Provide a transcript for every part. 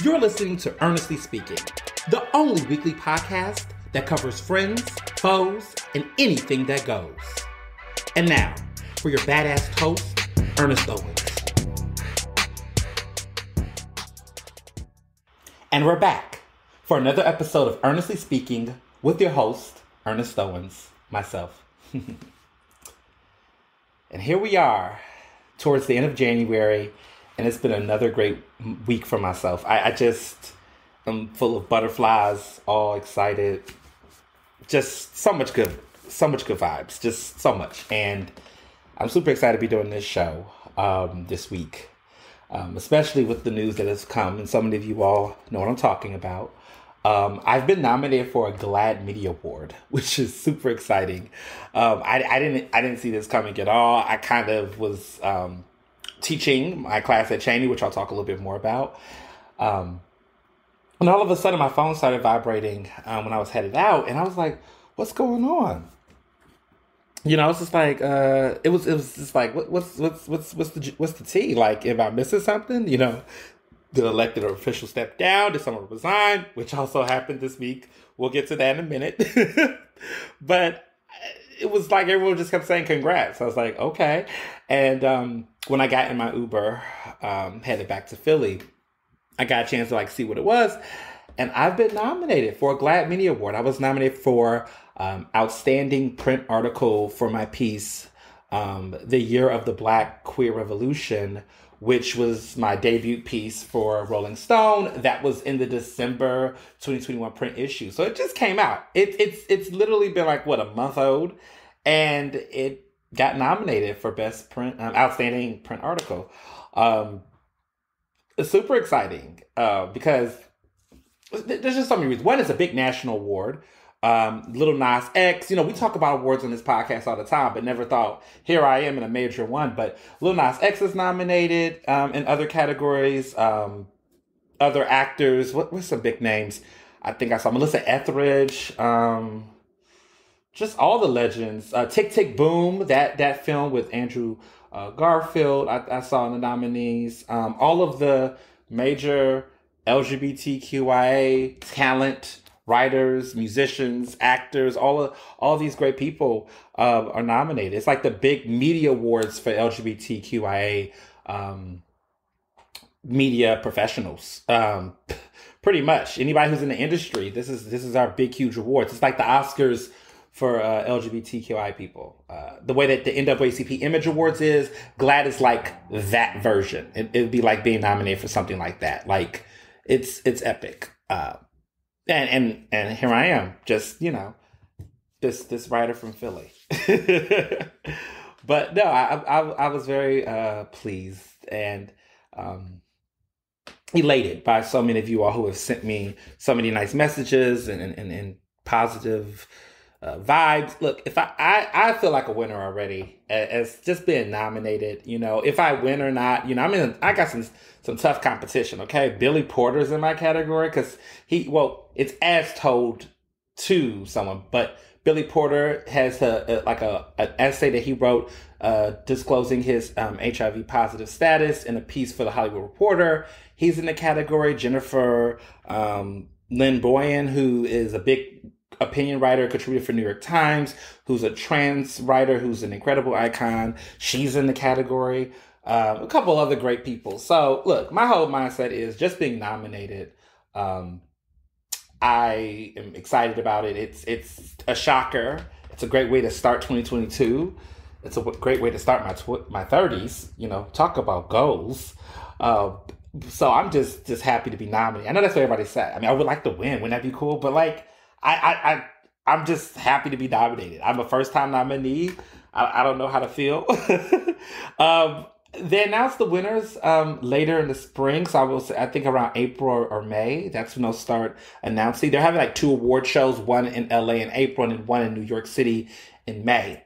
You're listening to Ernestly Speaking, the only weekly podcast that covers friends, foes, and anything that goes. And now, for your badass host, Ernest Owens. And we're back for another episode of Ernestly Speaking with your host, Ernest Owens, myself. And here we are, towards the end of January, and it's been another great week for myself. I just am full of butterflies, all excited. Just so much good vibes, just so much. And I'm super excited to be doing this show this week, especially with the news that has come. And so many of you all know what I'm talking about. I've been nominated for a GLAAD Media Award, which is super exciting. I didn't see this coming at all. I kind of was teaching my class at Cheney, which I'll talk a little bit more about. And all of a sudden, my phone started vibrating when I was headed out, and I was like, "What's going on?" You know, it's just like it was just like, what's the tea? Like, am I missing something? You know, did elected official step down? Did someone resign? Which also happened this week. We'll get to that in a minute. But it was like everyone just kept saying congrats. I was like, okay. And when I got in my Uber, headed back to Philly, I got a chance to see what it was. And I've been nominated for a GLAAD Media Award. I was nominated for Outstanding Print Article for my piece, The Year of the Black Queer Revolution, which was my debut piece for Rolling Stone. That was in the December 2021 print issue. So it just came out. It's literally been a month old, and it got nominated for Best Print, Outstanding Print Article. It's super exciting because there's just so many reasons. One, it's a big national award. Lil Nas X, we talk about awards on this podcast all the time, but never thought here I am in a major one. But Lil Nas X is nominated in other categories. Other actors, what's some big names? I think I saw Melissa Etheridge. Just all the legends. Tick Tick Boom, that film with Andrew Garfield, I saw in the nominees. All of the major LGBTQIA talent, writers, musicians, actors, all these great people are nominated. It's like the big media awards for LGBTQIA media professionals. Pretty much anybody who's in the industry, this is our big, huge awards. It's like the Oscars for LGBTQI people. The way that the NAACP Image Awards is, GLAAD is like that version. It'd be like being nominated for something like that. Like it's epic. And here I am, just, this writer from Philly. But no, I was very pleased and elated by so many of you all who have sent me so many nice messages and positive vibes. Look, if I feel like a winner already as just being nominated. If I win or not, I got some tough competition. Okay, Billy Porter's in my category because it's as told to someone, but Billy Porter has an essay that he wrote disclosing his HIV positive status in a piece for the Hollywood Reporter. He's in the category. Jennifer Lynn Boyan, who is a big opinion writer, contributor for New York Times, who's a trans writer, who's an incredible icon. She's in the category. A couple other great people. So look, my whole mindset is just being nominated. I am excited about it. It's a shocker. It's a great way to start 2022. It's a great way to start my 30s. Talk about goals. So I'm just happy to be nominated. I know that's what everybody said. I mean, I would like to win. Wouldn't that be cool? But I'm just happy to be nominated. I'm a first time nominee. I don't know how to feel. They announced the winners later in the spring. So I think around April or May. That's when they'll start announcing. They're having 2 award shows, one in LA in April and one in New York City in May.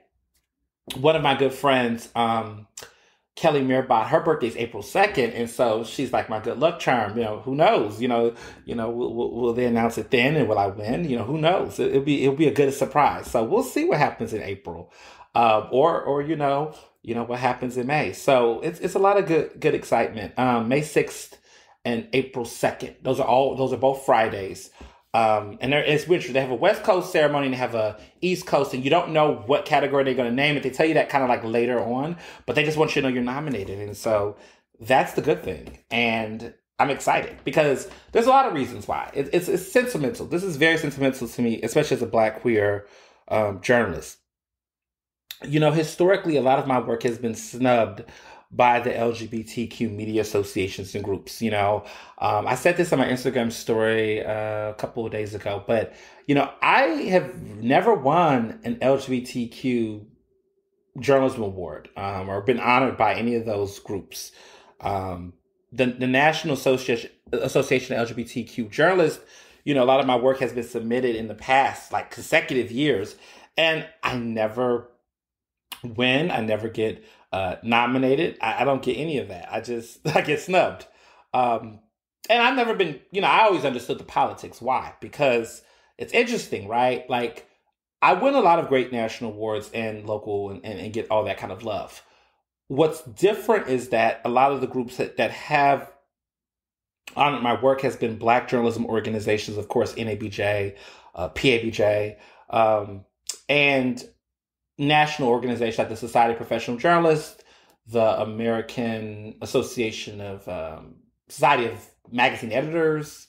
One of my good friends, Kelly Mirbot, her birthday is April 2nd. And so she's like my good luck charm. Who knows? Will they announce it then? And will I win? Who knows? It'll be a good surprise. So we'll see what happens in April. Or what happens in May. So it's a lot of good excitement. May 6th and April 2nd. Those are both Fridays. And it's weird. They have a West Coast ceremony and they have a East Coast, and you don't know what category they're going to name it. They tell you that kind of like later on, but they just want you to know you're nominated. And so that's the good thing. And I'm excited because there's a lot of reasons why. It's sentimental. This is very sentimental to me, especially as a Black queer journalist. Historically, a lot of my work has been snubbed by the LGBTQ media associations and groups. I said this on my Instagram story a couple of days ago, but, I have never won an LGBTQ journalism award or been honored by any of those groups. The National Association of LGBTQ Journalists, a lot of my work has been submitted in the past, like consecutive years, and I never win. I never get nominated. I don't get any of that. I get snubbed. And I've never been, I always understood the politics. Why? Because it's interesting, right? Like, I win a lot of great national awards and local and get all that kind of love. What's different is that a lot of the groups that have honored my work has been Black journalism organizations, of course, NABJ, PABJ, and national organizations like the Society of Professional Journalists, the American Association of Society of Magazine Editors,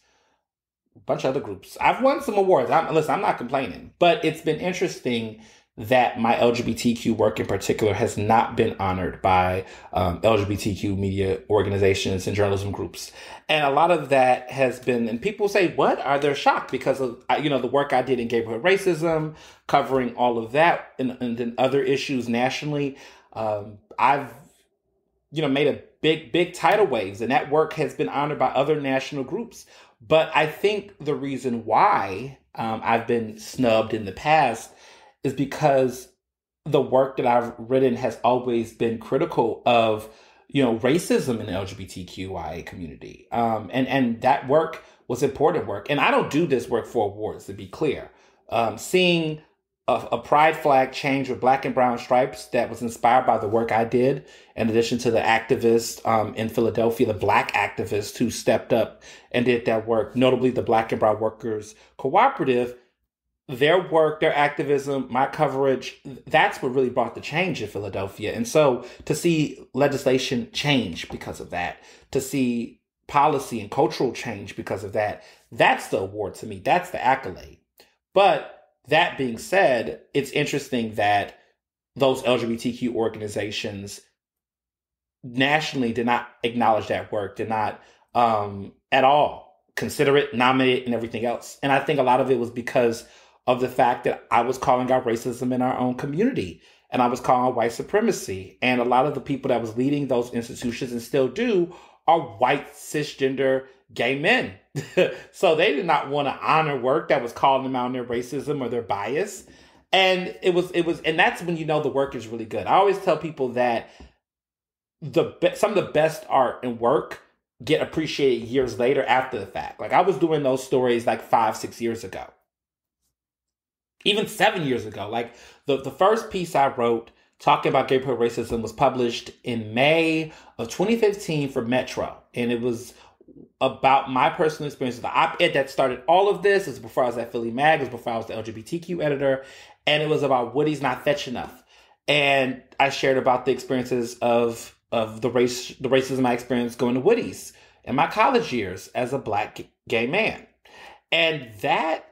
a bunch of other groups. I've won some awards. I'm not complaining, but it's been interesting that my LGBTQ work in particular has not been honored by LGBTQ media organizations and journalism groups. And a lot of that has been, and people say, what? They're shocked because of, the work I did in neighborhood racism, covering all of that and then other issues nationally. I've, made a big tidal waves, and that work has been honored by other national groups. But I think the reason why I've been snubbed in the past is because the work that I've written has always been critical of, racism in the LGBTQIA community. And that work was important work. And I don't do this work for awards, to be clear. Seeing a pride flag change with black and brown stripes that was inspired by the work I did, in addition to the activists in Philadelphia, the Black activists who stepped up and did that work, notably the Black and Brown Workers Cooperative. Their work, their activism, my coverage, that's what really brought the change in Philadelphia. And so to see legislation change because of that, to see policy and cultural change because of that, that's the award to me. That's the accolade. But that being said, it's interesting that those LGBTQ organizations nationally did not acknowledge that work, did not at all consider it, nominate it, and everything else. And I think a lot of it was because of the fact that I was calling out racism in our own community, and I was calling out white supremacy. And a lot of the people that was leading those institutions and still do are white cisgender gay men. So they did not want to honor work that was calling them out on their racism or their bias. And and that's when the work is really good. I always tell people that some of the best art and work get appreciated years later after the fact. Like, I was doing those stories like 5-6 years ago. Even 7 years ago. Like, the first piece I wrote talking about gay pride racism was published in May of 2015 for Metro. And it was about my personal experience. The op-ed that started all of this. It was before I was at Philly Mag. It was before I was the LGBTQ editor. And it was about Woody's Not Fetch Enough. And I shared about the experiences of the racism I experienced going to Woody's in my college years as a Black gay man. And that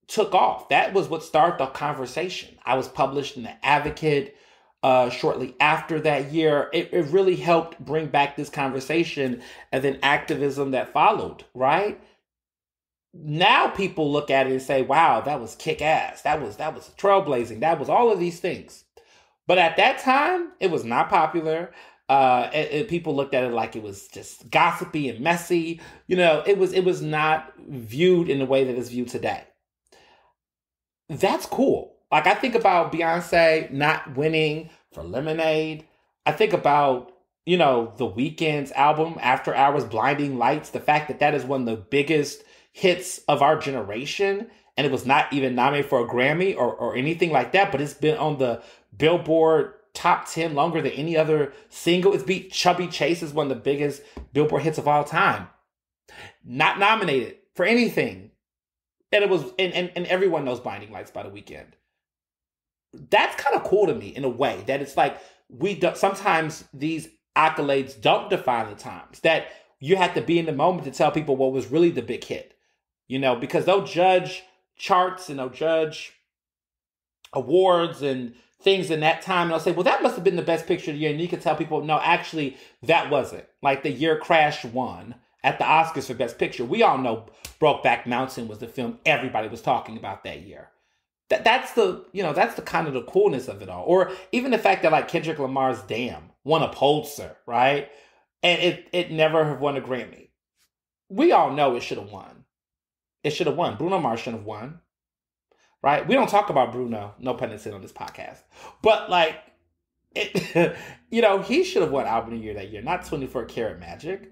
took off. That was what started the conversation. I was published in The Advocate shortly after that year. It really helped bring back this conversation and then activism that followed, right? Now people look at it and say, wow, that was kick-ass. That was trailblazing. That was all of these things. But at that time, it was not popular. People looked at it like it was just gossipy and messy. It was not viewed in the way that it's viewed today. That's cool. Like, I think about Beyonce not winning for Lemonade. I think about, The Weeknd's album, After Hours, Blinding Lights. The fact that that is one of the biggest hits of our generation. And it was not even nominated for a Grammy or anything like that. But it's been on the Billboard top 10 longer than any other single. It's beat Chubby Chase as one of the biggest Billboard hits of all time. not nominated for anything. And it was, and everyone knows Blinding Lights by the Weeknd. That's kind of cool to me in a way that it's like sometimes these accolades don't define the times, that you have to be in the moment to tell people what was really the big hit, because they'll judge charts and they'll judge awards and things in that time. And I'll say, well, that must have been the best picture of the year. And you can tell people, no, actually, that wasn't. Like the year Crash won at the Oscars for Best Picture. We all know Brokeback Mountain was the film everybody was talking about that year. That's the kind of the coolness of it all. Or even the fact that like Kendrick Lamar's Damn won a Pulitzer, right? And it never have won a Grammy. We all know it should have won. It should have won. Bruno Mars shouldn't have won. Right? We don't talk about Bruno, no pun intended, on this podcast. But like, he should have won Album of the Year that year, not 24 Karat Magic.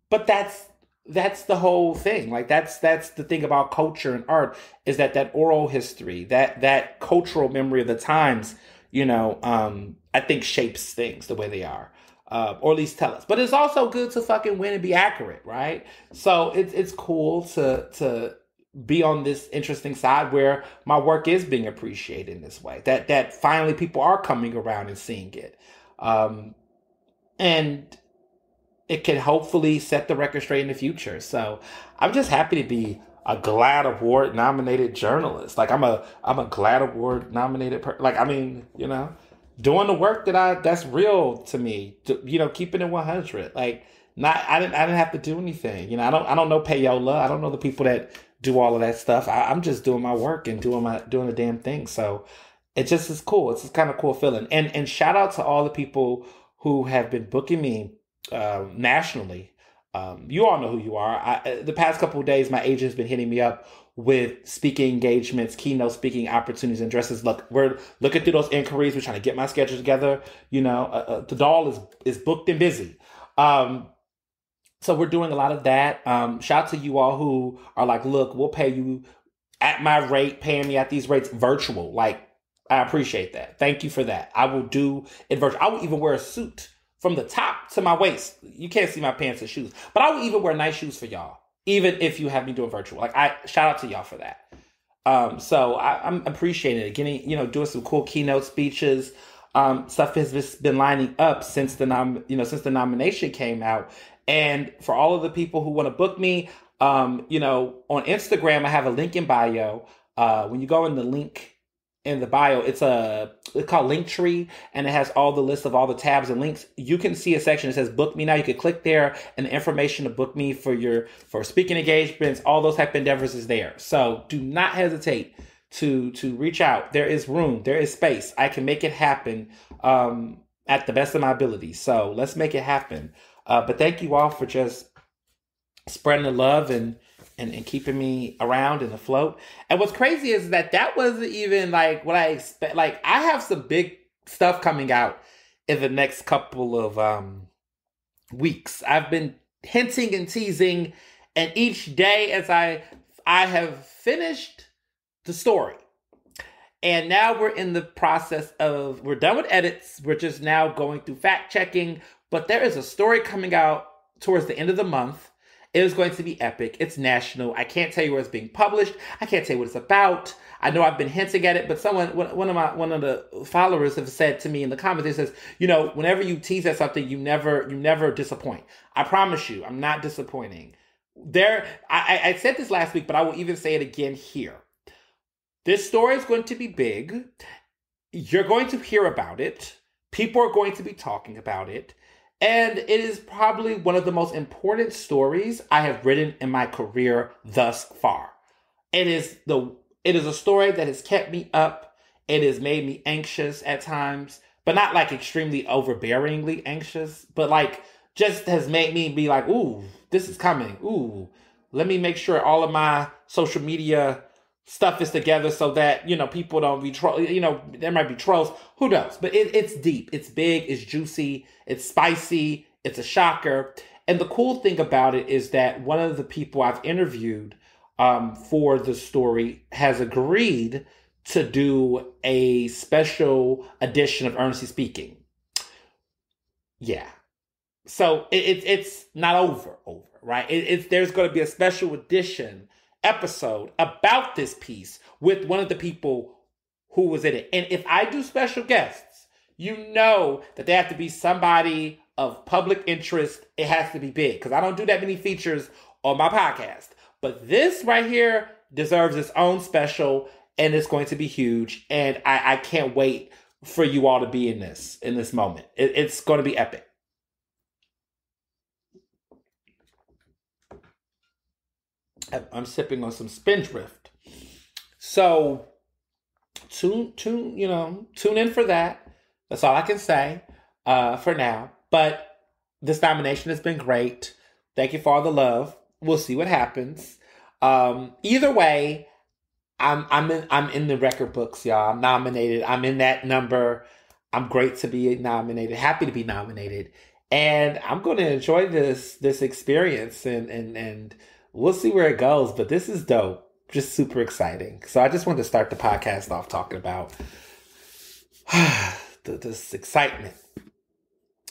But that's the whole thing. Like that's the thing about culture and art, is that oral history, that cultural memory of the times, I think shapes things the way they are, or at least tell us. But it's also good to fucking win and be accurate, right? So it's cool to be on this interesting side where my work is being appreciated in this way. That finally people are coming around and seeing it, and it can hopefully set the record straight in the future. So I'm just happy to be a GLAAD Award nominated journalist. Like I'm a GLAAD Award nominated doing the work that's real to me. Keeping it 100. Like I didn't have to do anything. I don't know payola. I don't know the people that do all of that stuff. I'm just doing my work and doing the damn thing. So it just is cool. It's just kind of cool feeling. And shout out to all the people who have been booking me nationally. You all know who you are. The past couple of days, my agent's been hitting me up with speaking engagements, keynote speaking opportunities, and dresses. Look, we're looking through those inquiries. We're trying to get my schedule together. The doll is booked and busy. So we're doing a lot of that. Shout out to you all who are like, look, we'll pay you at my rate, paying me at these rates virtual. Like, I appreciate that. Thank you for that. I will do it virtual. I will even wear a suit from the top to my waist. You can't see my pants and shoes, but I will even wear nice shoes for y'all, even if you have me doing virtual. Like, I shout out to y'all for that. So I'm appreciating it. Getting, doing some cool keynote speeches. Stuff has just been lining up since the nomination came out. And for all of the people who want to book me, on Instagram, I have a link in bio. When you go in the link in the bio, it's called Linktree, and it has all the list of all the tabs and links. You can see a section that says book me now. You can click there, and the information to book me for speaking engagements, all those type of endeavors is there. So do not hesitate to reach out. There is room, there is space. I can make it happen at the best of my ability. So let's make it happen. But thank you all for just spreading the love and keeping me around and afloat. And what's crazy is that wasn't even like what I expect. Like, I have some big stuff coming out in the next couple of weeks. I've been hinting and teasing, and each day as I have finished the story. And now we're in the process of, we're done with edits. We're just now going through fact checking. But there is a story coming out towards the end of the month. It is going to be epic. It's national. I can't tell you where it's being published. I can't tell you what it's about. I know I've been hinting at it, but one of the followers have said to me in the comments, it says, whenever you tease at something, you never disappoint. I promise you, I'm not disappointing. I said this last week, but I will even say it again here. This story is going to be big. You're going to hear about it. People are going to be talking about it. And it is probably one of the most important stories I have written in my career thus far. It is a story that has kept me up. It has made me anxious at times, but not like extremely overbearingly anxious, but like just has made me be like, ooh, this is coming. Ooh, let me make sure all of my social media stuff is together so that, people don't be there might be trolls. Who knows? But it's deep. It's big. It's juicy. It's spicy. It's a shocker. And the cool thing about it is that one of the people I've interviewed for the story has agreed to do a special edition of Ernestly Speaking. Yeah. So it's not over. right? There's going to be a special edition episode about this piece with one of the people who was in it. And if I do special guests, you know that they have to be somebody of public interest. It has to be big because I don't do that many features on my podcast. But this right here deserves its own special, and it's going to be huge. And I can't wait for you all to be in this moment. It's going to be epic. I'm sipping on some Spindrift. So tune in for that. That's all I can say for now. But this nomination has been great. Thank you for all the love. We'll see what happens. Either way, I'm in the record books, y'all. I'm nominated. I'm in that number. I'm great to be nominated. Happy to be nominated. And I'm going to enjoy this experience and we'll see where it goes. But this is dope. Just super exciting. So I just wanted to start the podcast off talking about this excitement.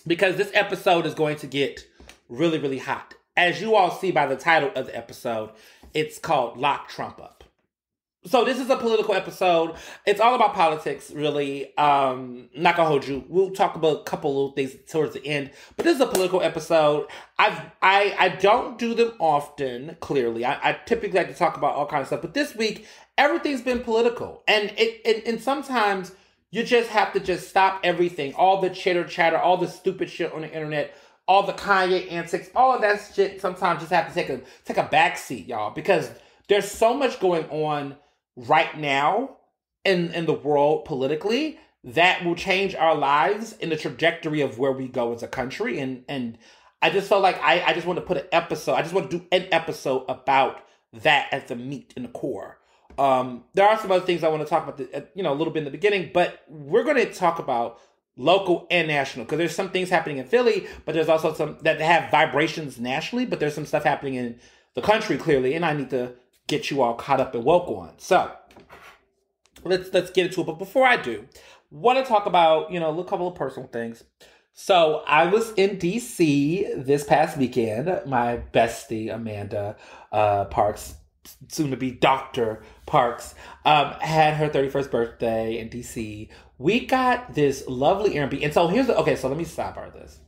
Because this episode is going to get really, really hot. As you all see by the title of the episode, it's called Lock Trump Up. So this is a political episode. It's all about politics, really. Not gonna hold you. We'll talk about a couple little things towards the end. But this is a political episode. I don't do them often, clearly. I typically like to talk about all kinds of stuff. But this week, everything's been political. And sometimes you just have to just stop everything. All the chitter chatter, all the stupid shit on the internet, all the Kanye antics, all of that shit sometimes just have to take a backseat, y'all. Because there's so much going on right now in the world politically that will change our lives in the trajectory of where we go as a country. And I just felt like I just want to put an episode. I just want to do an episode about that as the meat and the core. There are some other things I want to talk about, a little bit in the beginning, but we're going to talk about local and national because there's some things happening in Philly, but there's also some that have vibrations nationally, but there's some stuff happening in the country clearly, and I need to get you all caught up and woke on. So let's get into it. But before I do, want to talk about, a couple of personal things. So I was in DC this past weekend. My bestie, Amanda Parks, soon to be Dr. Parks, had her 31st birthday in DC. We got this lovely Airbnb. And so so let me sidebar this.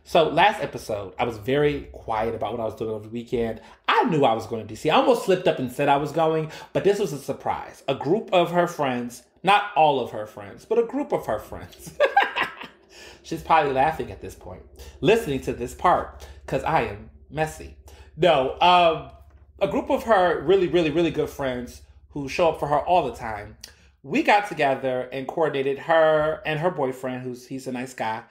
So last episode, I was very quiet about what I was doing over the weekend. I knew I was going to DC. I almost slipped up and said I was going, but this was a surprise. A group of her friends, not all of her friends, but a group of her friends. She's probably laughing at this point, listening to this part, because I am messy. No, a group of her really, really, really good friends who show up for her all the time. We got together and coordinated her and her boyfriend, he's a nice guy,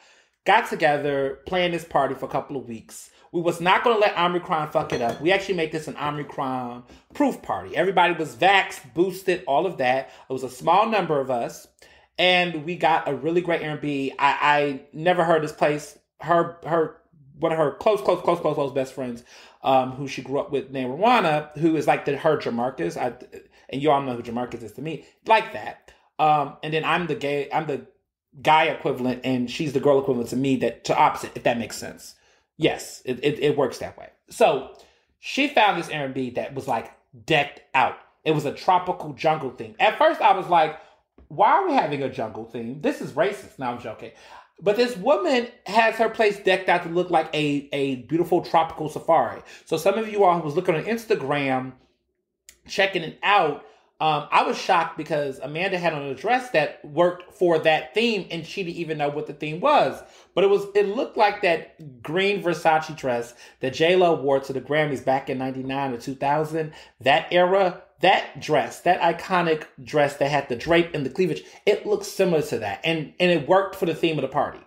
got together, planned this party for a couple of weeks. We was not going to let Omicron fuck it up. We actually made this an Omicron proof party. Everybody was vaxxed, boosted, all of that. It was a small number of us. And we got a really great Airbnb. I never heard this place. One of her close best friends, who she grew up with, named Rwana, who is like her Jamarcus. And you all know who Jamarcus is to me. Like that. And then I'm the guy equivalent, and she's the girl equivalent to me, to opposite, if that makes sense. Yes, it works that way. So she found this Airbnb that was like decked out. It was a tropical jungle theme. At first I was like, why are we having a jungle theme? This is racist. No, I'm joking. But this woman has her place decked out to look like a beautiful tropical safari. So some of you all who was looking on Instagram, checking it out, I was shocked because Amanda had on a dress that worked for that theme, and she didn't even know what the theme was. But it looked like that green Versace dress that J-Lo wore to the Grammys back in 99 or 2000. That era, that dress, that iconic dress that had the drape and the cleavage, it looked similar to that. And it worked for the theme of the party.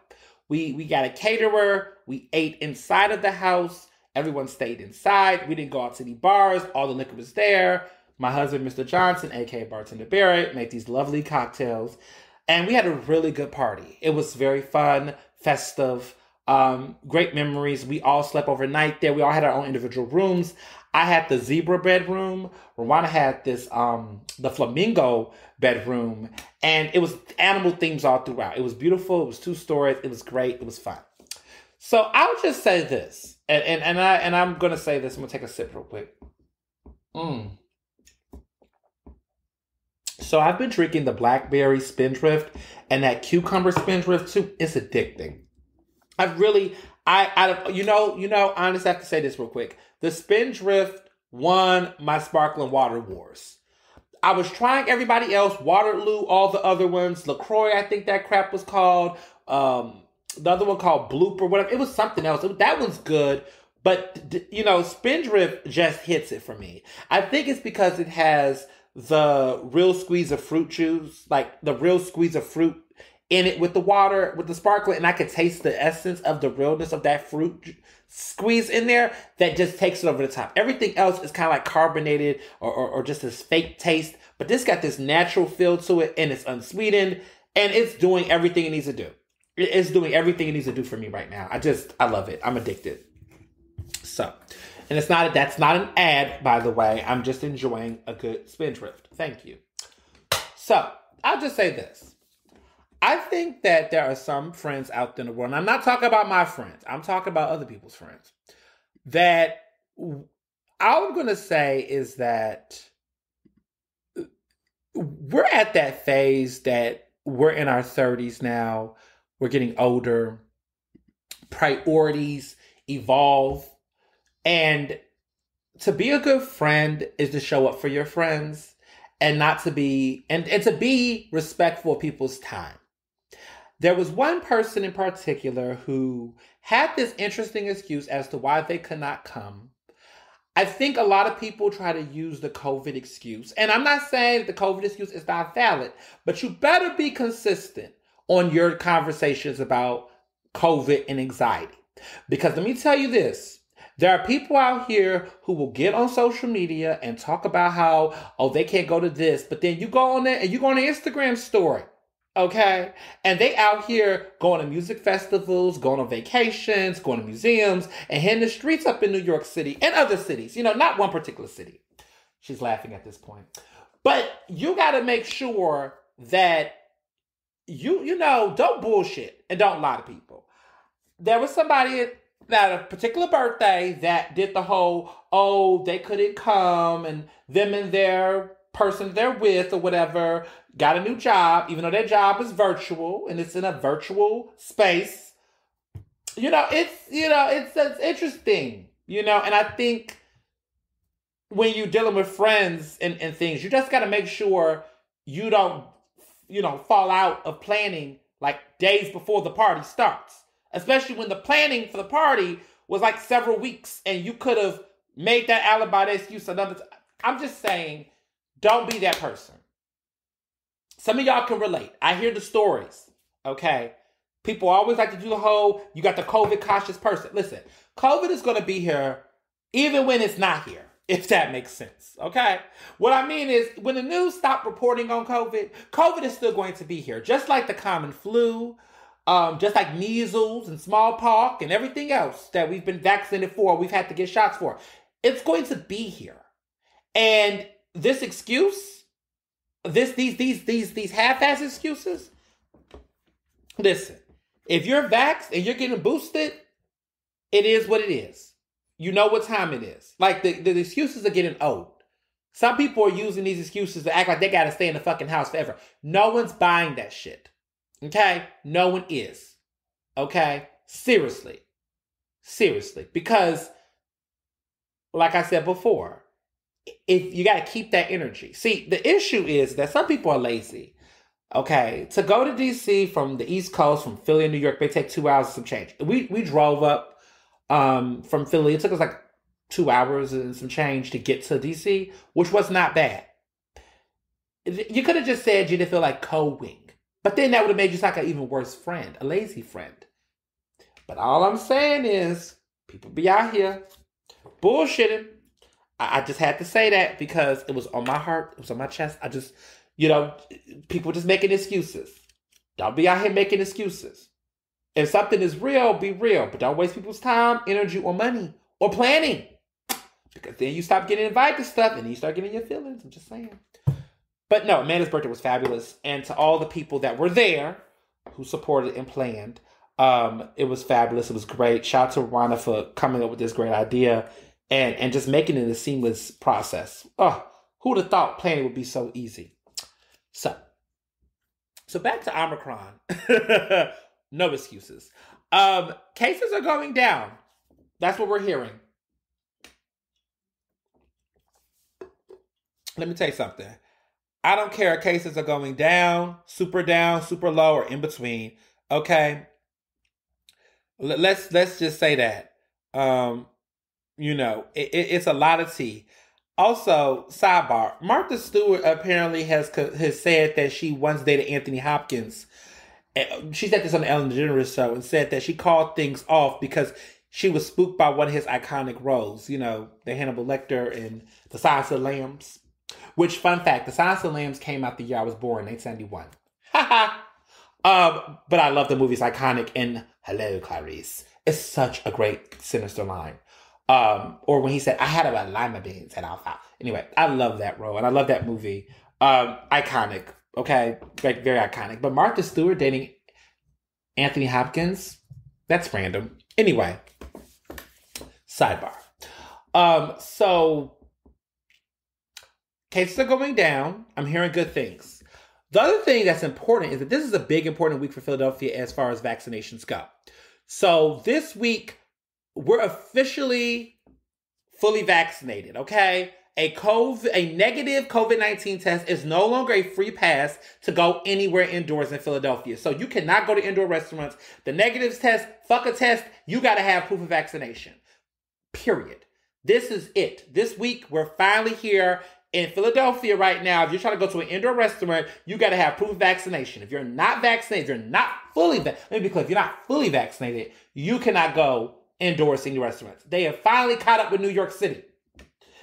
We got a caterer. We ate inside of the house. Everyone stayed inside. We didn't go out to any bars. All the liquor was there. My husband, Mr. Johnson, aka Bartender Barrett, made these lovely cocktails. And we had a really good party. It was very fun, festive, great memories. We all slept overnight there. We all had our own individual rooms. I had the zebra bedroom. Rwanda had this, the flamingo bedroom. And it was animal themes all throughout. It was beautiful. It was 2 stories. It was great. It was fun. So I'll just say this, and I'm gonna say this. I'm gonna take a sip real quick. Mm. So I've been drinking the blackberry spindrift and that cucumber spindrift too. It's addicting. I've really, honestly, I have to say this real quick. The spindrift won my sparkling water wars. I was trying everybody else, Waterloo, all the other ones, LaCroix, I think that crap was called. The other one called Bloop or whatever. It was something else. That one's good. But, Spindrift just hits it for me. I think it's because it has the real squeeze of fruit juice, like the real squeeze of fruit in it with the water, with the sparkling, and I could taste the essence of the realness of that squeeze in there that just takes it over the top. Everything else is kind of like carbonated or just this fake taste, but this got this natural feel to it, and it's unsweetened, and it's doing everything it needs to do. It's doing everything it needs to do for me right now. I love it. I'm addicted. So, and that's not an ad, by the way. I'm just enjoying a good spindrift. Thank you. So, I'll just say this. I think that there are some friends out there in the world, and I'm not talking about my friends. I'm talking about other people's friends. That all I'm going to say is that we're at that phase that we're in our 30s now. We're getting older. Priorities evolve. And to be a good friend is to show up for your friends and not to be, and to be respectful of people's time. There was one person in particular who had this interesting excuse as to why they could not come. I think a lot of people try to use the COVID excuse. And I'm not saying that the COVID excuse is not valid, but you better be consistent on your conversations about COVID and anxiety. Because let me tell you this. There are people out here who will get on social media and talk about how, they can't go to this. But then you go on there and you go on an Instagram story. Okay? And they out here going to music festivals, going on vacations, going to museums, and hitting the streets up in New York City and other cities. Not one particular city. She's laughing at this point. But you got to make sure that you don't bullshit and don't lie to people. There was somebody at a particular birthday that did the whole, they couldn't come, and them and their person they're with or whatever got a new job, even though their job is virtual and it's in a virtual space. It's interesting, and I think when you're dealing with friends and things, you just got to make sure you don't, fall out of planning like days before the party starts. Especially when the planning for the party was like several weeks and you could have made that alibi excuse another time. I'm just saying, don't be that person. Some of y'all can relate. I hear the stories, okay? People always like to do the whole, you got the COVID cautious person. Listen, COVID is going to be here even when it's not here, if that makes sense, okay? What I mean is, when the news stopped reporting on COVID, COVID is still going to be here. Just like the common flu, just like measles and smallpox and everything else that we've been vaccinated for, we've had to get shots for. It's going to be here. And this excuse, these half-ass excuses, listen, if you're vaxxed and you're getting boosted, it is what it is. You know what time it is. Like, the excuses are getting old. Some people are using these excuses to act like they got to stay in the fucking house forever. No one's buying that shit. Okay? No one is. Okay? Seriously. Because, like I said before, if you got to keep that energy. See, the issue is that some people are lazy. Okay? To go to DC from the East Coast, from Philly and New York, may take 2 hours and some change. We drove up from Philly. It took us like 2 hours and some change to get to DC, which was not bad. You could have just said you didn't feel like going. But then that would have made you like an even worse friend, a lazy friend. But all I'm saying is, people be out here bullshitting. I just had to say that because it was on my heart, it was on my chest. I just, people just making excuses. Don't be out here making excuses. If something is real, be real. But don't waste people's time, energy, or money, or planning. Because then you stop getting invited to stuff and then you start getting your feelings. I'm just saying. But no, Amanda's birthday was fabulous. And to all the people that were there, who supported and planned, It was fabulous. It was great. Shout out to Rwanda for coming up with this great idea and just making it a seamless process. Oh, who'd have thought planning would be so easy? So back to Omicron. No excuses. Cases are going down. That's what we're hearing. Let me tell you something. I don't care if cases are going down, super low, or in between. Okay. Let's just say that. It's a lot of tea. Also, sidebar, Martha Stewart apparently has said that she once dated Anthony Hopkins. She said this on the Ellen DeGeneres show and said that she called things off because she was spooked by one of his iconic roles. You know, the Hannibal Lecter in The Silence of the Lambs. Which, fun fact, The Silence of the Lambs came out the year I was born, 1971. But I love the movie. It's iconic. And hello, Clarice. It's such a great, sinister line. Or when he said, I had about lima beans and alfalfa. Anyway, I love that role. And I love that movie. Iconic. Okay? Very, very iconic. But Martha Stewart dating Anthony Hopkins? That's random. Anyway. Sidebar. So cases are going down. I'm hearing good things. The other thing that's important is that this is a big, important week for Philadelphia as far as vaccinations go. So this week, we're officially fully vaccinated, okay? A negative COVID-19 test is no longer a free pass to go anywhere indoors in Philadelphia. So you cannot go to indoor restaurants. The negatives test, fuck a test, you got to have proof of vaccination. Period. This is it. This week, we're finally here in Philadelphia right now. If you're trying to go to an indoor restaurant, you got to have proof of vaccination. If you're not vaccinated, if you're not fully vaccinated, you cannot go indoors in your restaurants. They have finally caught up with New York City.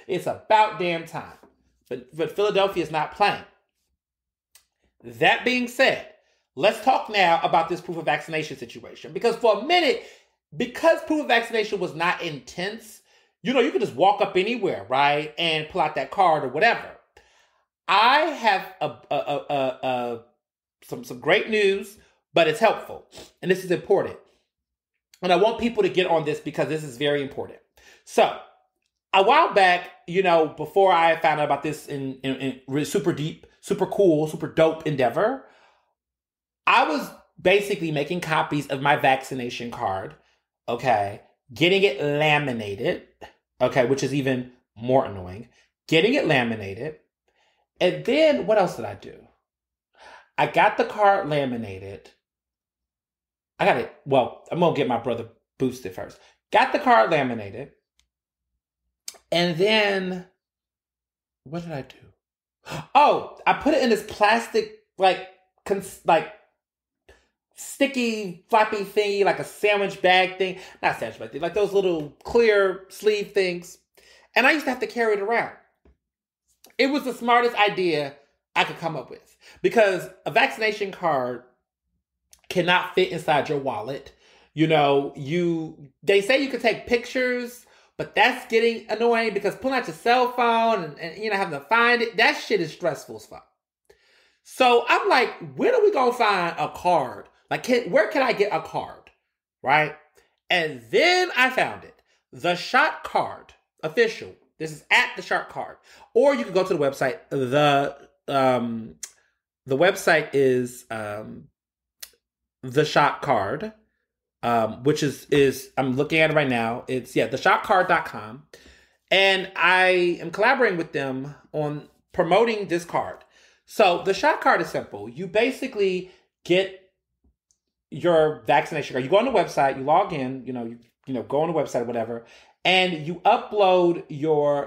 It's about damn time. But Philadelphia is not playing. That being said, let's talk now about this proof of vaccination situation. Because for a minute, because proof of vaccination was not intense, you could just walk up anywhere, right? And pull out that card or whatever. I have some great news, but it's helpful. And this is important. And I want people to get on this because this is very important. So, a while back, before I found out about this in super deep, super cool, super dope endeavor, I was basically making copies of my vaccination card, okay, getting it laminated, okay, which is even more annoying, getting it laminated, and then what else did I do? I got the card laminated. I'm going to get my brother boosted first. Got the card laminated. And then, what did I do? Oh, I put it in this plastic, sticky, floppy thingy, like a sandwich bag thing. Not sandwich bag thing, like those little clear sleeve things. And I used to have to carry it around. It was the smartest idea I could come up with. Because a vaccination card cannot fit inside your wallet. They say you can take pictures, but that's getting annoying because pulling out your cell phone and having to find it, that shit is stressful as fuck. So I'm like, when are we going to find a card? Where can I get a card? Right? And then I found it. The Shot Card official. This is at the Shot Card. Or you can go to the website. The website is The Shot Card. Which is I'm looking at it right now. It's theshotcard.com. And I am collaborating with them on promoting this card. So the Shot Card is simple. You basically get your vaccination card. You go on the website, you log in, go on the website or whatever, and you upload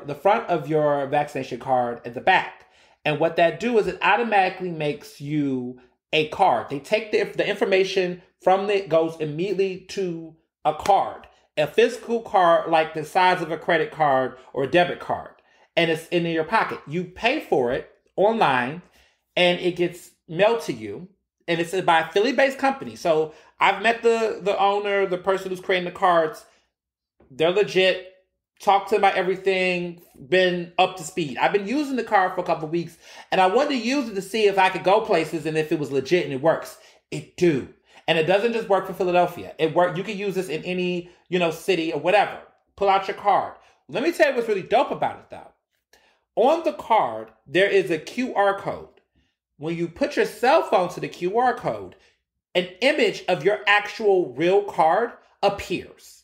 the front of your vaccination card at the back. And what that do is it automatically makes you a card. They take the information from it, goes immediately to a card, a physical card like the size of a credit card or a debit card, and it's in your pocket. You pay for it online, and it gets mailed to you, and it's by a Philly-based company. So I've met the owner, the person who's creating the cards. They're legit. Talked to them about everything, been up to speed. I've been using the card for a couple of weeks, and I wanted to use it to see if I could go places and if it was legit and it works. It do. And it doesn't just work for Philadelphia. You can use this in any, city or whatever. Pull out your card. Let me tell you what's really dope about it though. On the card, there is a QR code. When you put your cell phone to the QR code, an image of your actual real card appears.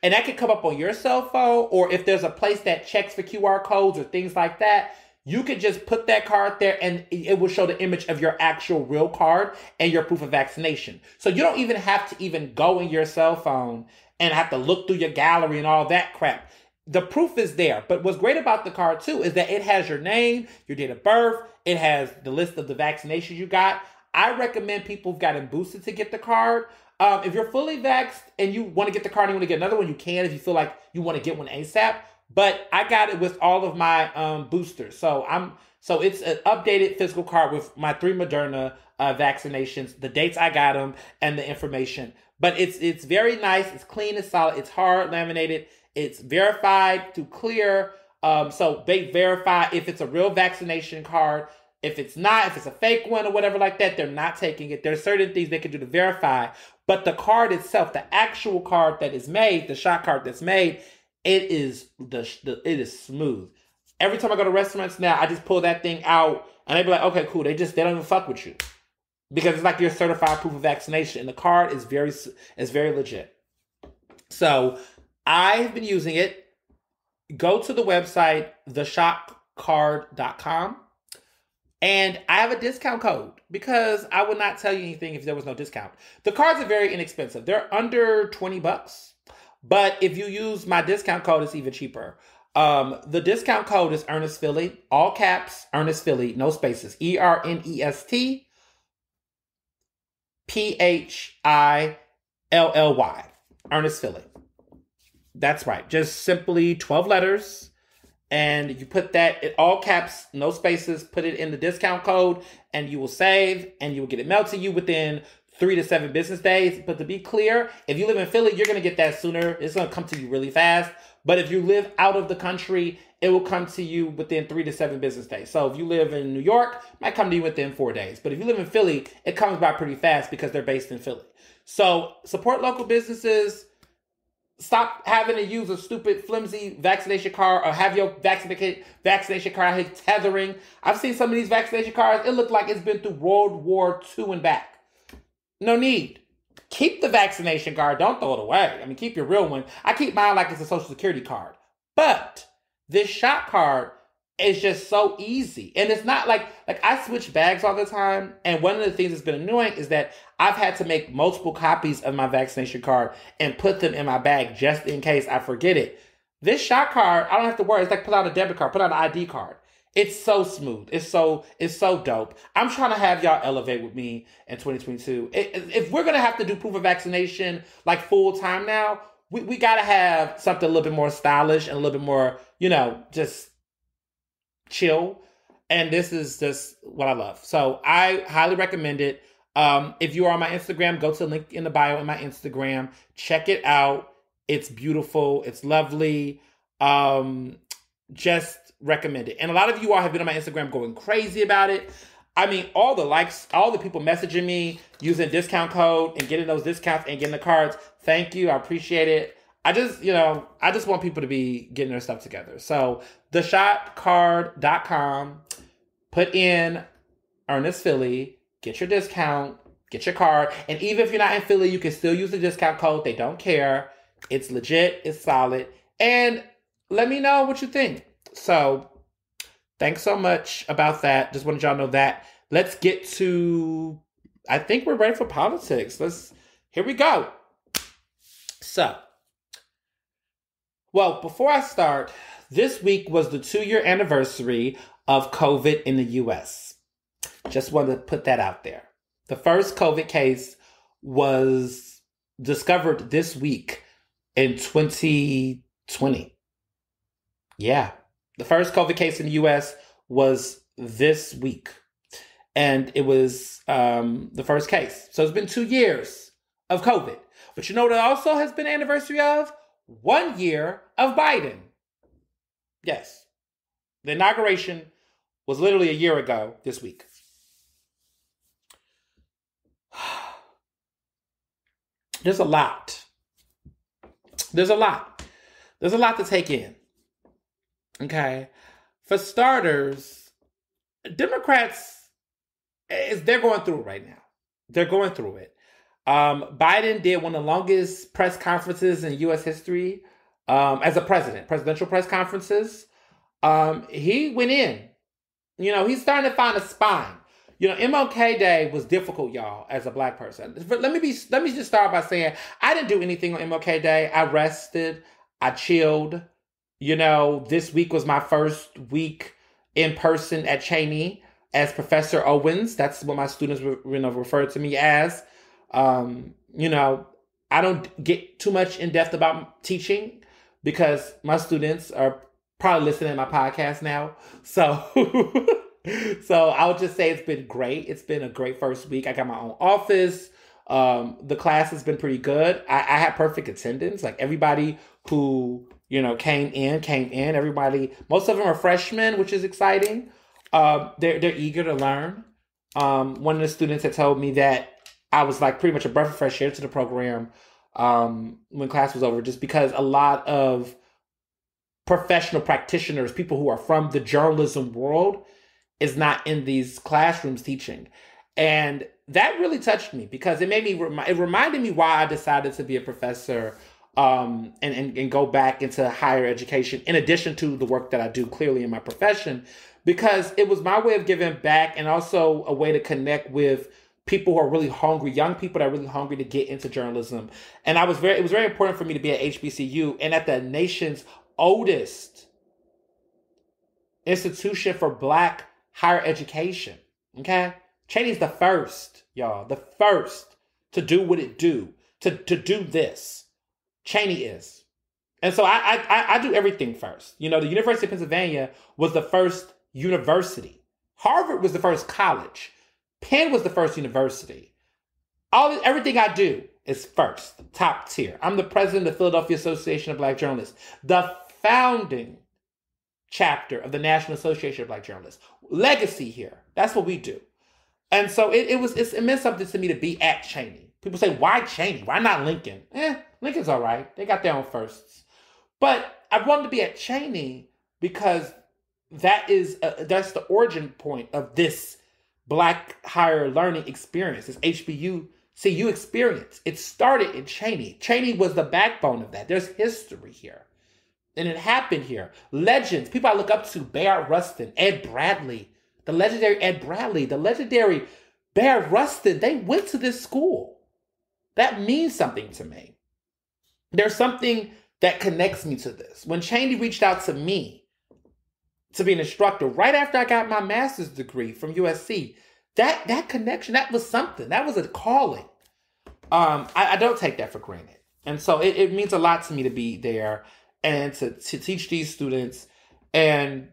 And that can come up on your cell phone, or if there's a place that checks for QR codes or things like that, you could just put that card there and it will show the image of your actual real card and your proof of vaccination. So you don't even have to even go in your cell phone and have to look through your gallery and all that crap. The proof is there. But what's great about the card too is that it has your name, your date of birth, it has the list of the vaccinations you got. I recommend people who've gotten boosted to get the card. If you're fully vaxxed and you want to get the card and you want to get another one, you can if you feel like you want to get one ASAP. But I got it with all of my boosters. So it's an updated physical card with my 3 Moderna vaccinations, the dates I got them, and the information. But it's very nice. It's clean. It's solid. It's hard laminated. It's verified through Clear. So they verify if it's a real vaccination card. If it's not, if it's a fake one or whatever like that, they're not taking it. There's certain things they can do to verify. But the card itself, the actual card that is made, the shot card that's made, it is smooth. Every time I go to restaurants now, I just pull that thing out and they be like, okay, cool. They don't even fuck with you. Because it's like your certified proof of vaccination. And the card is very legit. So I've been using it. Go to the website, theshotcard.com. And I have a discount code because I would not tell you anything if there was no discount. The cards are very inexpensive. They're under $20. But if you use my discount code, it's even cheaper. The discount code is Ernestly, all caps, Ernestly, no spaces. ERNEST PHILLY. Ernestly. That's right. Just simply 12 letters. And you put that in all caps, no spaces, put it in the discount code, and you will save, and you will get it mailed to you within 3 to 7 business days. But to be clear, if you live in Philly, you're going to get that sooner. It's going to come to you really fast. But if you live out of the country, it will come to you within 3 to 7 business days. So if you live in New York, it might come to you within 4 days. But if you live in Philly, it comes by pretty fast because they're based in Philly. So support local businesses. Stop having to use a stupid flimsy vaccination card or have your vaccination card tethering. I've seen some of these vaccination cards. It looked like it's been through World War II and back. No need. Keep the vaccination card. Don't throw it away. I mean, keep your real one. I keep mine like it's a Social Security card. But this shot card is just so easy. And it's not like I switch bags all the time. And one of the things that's been annoying is that I've had to make multiple copies of my vaccination card and put them in my bag just in case I forget it. This shot card, I don't have to worry. It's like pull out a debit card, pull out an ID card. It's so smooth. It's so dope. I'm trying to have y'all elevate with me in 2022. If we're going to have to do proof of vaccination like full time now, we got to have something a little bit more stylish and a little bit more, just chill. And this is just what I love. So I highly recommend it. If you are on my Instagram, go to the link in the bio on my Instagram. Check it out. It's beautiful. It's lovely. Just recommend it. And a lot of you all have been on my Instagram going crazy about it. I mean, all the likes, all the people messaging me using discount code and getting those discounts and getting the cards. Thank you. I appreciate it. I just want people to be getting their stuff together. So theshotcard.com, put in Ernest Philly, get your discount, get your card. And even if you're not in Philly, you can still use the discount code. They don't care. It's legit. It's solid. And let me know what you think. So thanks so much about that. Just wanted y'all to know that. Let's get to, I think we're ready for politics. Here we go. So, well, before I start, this week was the 2-year anniversary of COVID in the U.S. Just wanted to put that out there. The first COVID case was discovered this week in 2020. Yeah. The first COVID case in the U.S. was this week. And it was the first case. So it's been 2 years of COVID. But you know what it also has been anniversary of? 1 year of Biden. Yes. The inauguration was literally a year ago this week. There's a lot. There's a lot. There's a lot to take in. Okay. For starters, Democrats, they're going through it right now. They're going through it. Biden did one of the longest press conferences in U.S. history as a presidential press conferences. He went in. He's starting to find a spine. MLK Day was difficult, y'all, as a Black person. But let me just start by saying I didn't do anything on MLK Day. I rested. I chilled. This week was my first week in person at Cheney as Professor Owens. That's what my students refer to me as. I don't get too much in depth about teaching because my students are probably listening to my podcast now. So I would just say it's been great. It's been a great first week. I got my own office. The class has been pretty good. I had perfect attendance. Like everybody who, came in. Everybody, most of them are freshmen, which is exciting. They're eager to learn. One of the students had told me that I was like pretty much a breath of fresh air to the program when class was over, just because a lot of professional practitioners, people who are from the journalism world, is not in these classrooms teaching. And that really touched me because it reminded me why I decided to be a professor and go back into higher education, in addition to the work that I do clearly in my profession, because it was my way of giving back and also a way to connect with people who are really hungry, young people that are really hungry to get into journalism. And it was very important for me to be at HBCU and at the nation's oldest institution for Black higher education. Okay? Cheney's the first, y'all, the first to do what it do, to do this. Cheney is. And so I do everything first. The University of Pennsylvania was the first university. Harvard was the first college. Penn was the first university. Everything I do is first, top tier. I'm the president of the Philadelphia Association of Black Journalists, the founding chapter of the National Association of Black Journalists. Legacy here. That's what we do. And so it meant something to me to be at Cheney. People say, why Cheney? Why not Lincoln? Lincoln's all right. They got their own firsts. But I wanted to be at Cheney because that's the origin point of this Black higher learning experience, this HBCU experience. It started in Cheney. Cheney was the backbone of that. There's history here. And it happened here. Legends, people I look up to, Bayard Rustin, Ed Bradley, the legendary Ed Bradley, the legendary Bayard Rustin, they went to this school. That means something to me. There's something that connects me to this. When Cheney reached out to me to be an instructor, right after I got my master's degree from USC, that connection, that was something. That was a calling. I don't take that for granted. And so it means a lot to me to be there and to teach these students. And,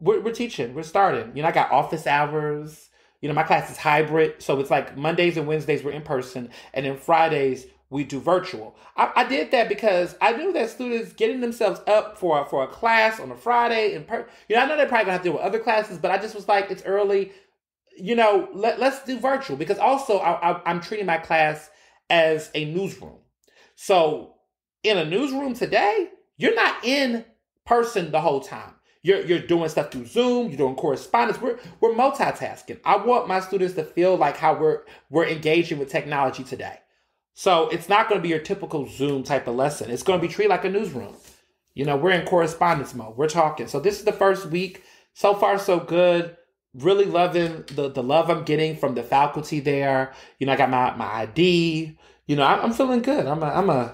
we're teaching, we're starting. I got office hours. My class is hybrid. So it's like Mondays and Wednesdays we're in person. And then Fridays we do virtual. I did that because I knew that students getting themselves up for a class on a Friday. I know they're probably going to have to deal with other classes, but I just was like, it's early. Let's do virtual. Because also I'm treating my class as a newsroom. So in a newsroom today, you're not in person the whole time. You're doing stuff through Zoom. You're doing correspondence. We're multitasking. I want my students to feel like how we're engaging with technology today. So it's not going to be your typical Zoom type of lesson. It's going to be treated like a newsroom. We're in correspondence mode. We're talking. So this is the first week. So far, so good. Really loving the love I'm getting from the faculty there. I got my ID. I'm feeling good. I'm an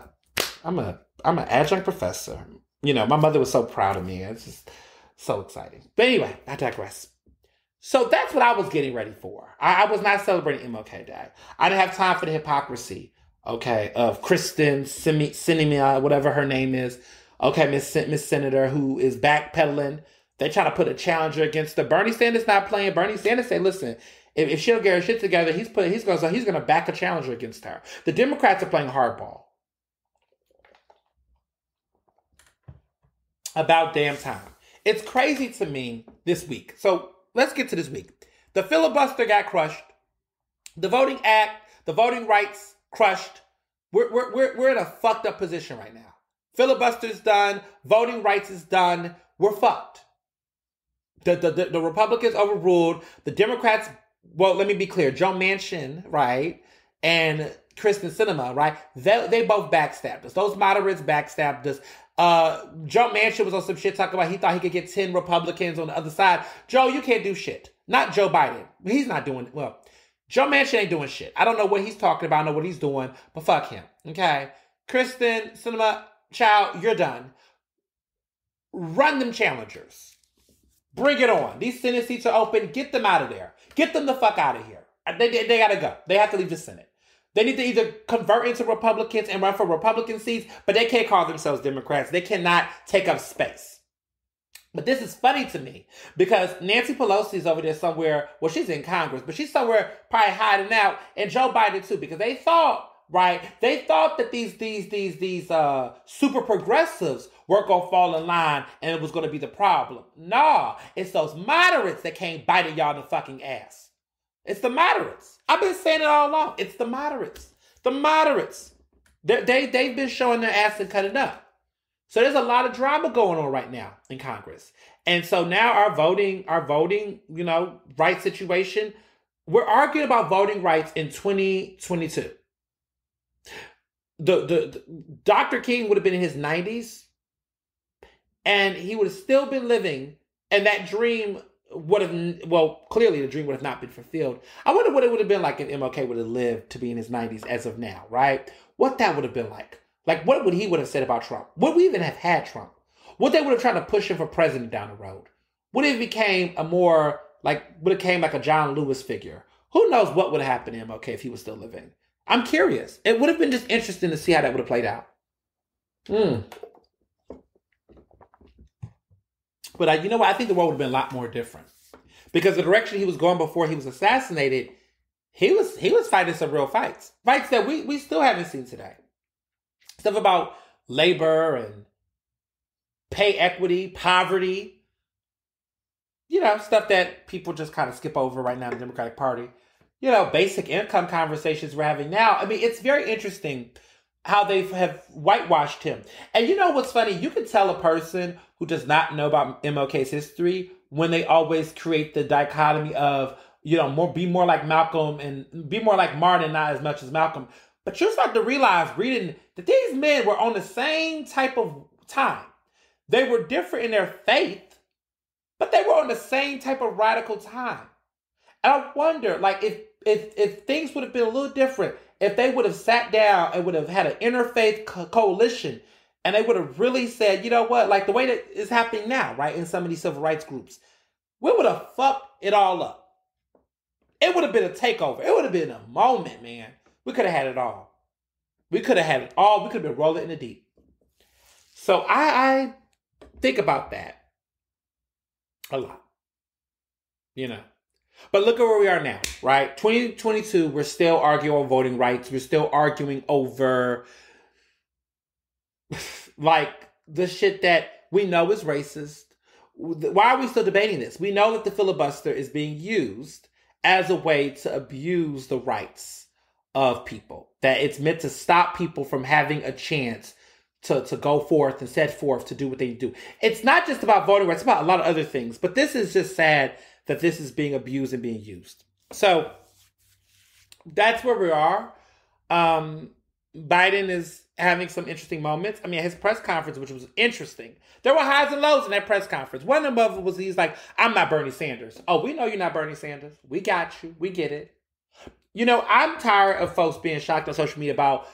adjunct professor. My mother was so proud of me. It's just so exciting. But anyway, I digress. So that's what I was getting ready for. I was not celebrating MLK Day. I didn't have time for the hypocrisy, of Kristen Sinema, whatever her name is. Miss Senator, who is backpedaling. They try to put a challenger against her. Bernie Sanders not playing. Bernie Sanders said, listen, if she don't get her shit together, he's going to back a challenger against her. The Democrats are playing hardball. About damn time. It's crazy to me this week. So let's get to this week. The filibuster got crushed. The Voting Act, the voting rights crushed. We're in a fucked up position right now. Filibuster's done. Voting rights is done. We're fucked. The Republicans overruled. The Democrats, well, let me be clear. Joe Manchin, right, and Kristen Sinema, right, they both backstabbed us. Those moderates backstabbed us. Joe Manchin was on some shit talking about he thought he could get 10 Republicans on the other side. Joe, you can't do shit. Not Joe Biden. He's not doing, well, Joe Manchin ain't doing shit. I don't know what he's talking about. I know what he's doing, but fuck him. Okay? Kristen Sinema, child, you're done. Run them challengers. Bring it on. These Senate seats are open. Get them out of there. Get them the fuck out of here. They gotta go. They have to leave the Senate. They need to either convert into Republicans and run for Republican seats, but they can't call themselves Democrats. They cannot take up space. But this is funny to me because Nancy Pelosi is over there somewhere. Well, she's in Congress, but she's somewhere probably hiding out, and Joe Biden too, because they thought, right? They thought that these super progressives were gonna fall in line, and it was gonna be the problem. Nah, it's those moderates that came biting y'all in the fucking ass. It's the moderates. I've been saying it all along. It's the moderates. The moderates. They've been showing their ass and cutting up. So there's a lot of drama going on right now in Congress. And so now our voting, rights situation, we're arguing about voting rights in 2022. The Dr. King would have been in his 90s, and he would have still been living, and that dream would have, well, clearly the dream would have not been fulfilled. I wonder what it would have been like if MLK would have lived to be in his 90s as of now, right? What that would have been like. Like, what would he would have said about Trump? Would we even have had Trump? Would they would have tried to push him for president down the road? Would it became like a John Lewis figure? Who knows what would have happened to MLK if he was still living? I'm curious. It would have been just interesting to see how that would have played out. But you know what? I think the world would have been a lot more different. Because the direction he was going before he was assassinated, he was fighting some real fights. Fights that we still haven't seen today. Stuff about labor and pay equity, poverty. Stuff that people just kind of skip over right now in the Democratic Party. Basic income conversations we're having now. I mean, it's very interesting how they have whitewashed him. And you know what's funny? You can tell a person who does not know about MLK's history when they always create the dichotomy of, be more like Malcolm and be more like Martin, not as much as Malcolm. But you start to realize reading that these men were on the same type of time. They were different in their faith, but they were on the same type of radical time. And I wonder, like, if things would have been a little different, if they would have sat down and would have had an interfaith coalition, and they would have really said, you know what, like the way that is happening now, right, in some of these civil rights groups, we would have fucked it all up. It would have been a takeover. It would have been a moment, man. We could have had it all. We could have had it all. We could have been rolling in the deep. So I think about that a lot, But look at where we are now, right? 2022, we're still arguing over voting rights. We're still arguing over, like, the shit that we know is racist. Why are we still debating this? We know that the filibuster is being used as a way to abuse the rights of people. That it's meant to stop people from having a chance to go forth and set forth to do what they do. It's not just about voting rights, it's about a lot of other things. But this is just sad that this is being abused and being used. So that's where we are. Biden is having some interesting moments. I mean, his press conference, which was interesting. There were highs and lows in that press conference. One of them was he's like, I'm not Bernie Sanders. Oh, we know you're not Bernie Sanders. We got you. We get it. I'm tired of folks being shocked on social media about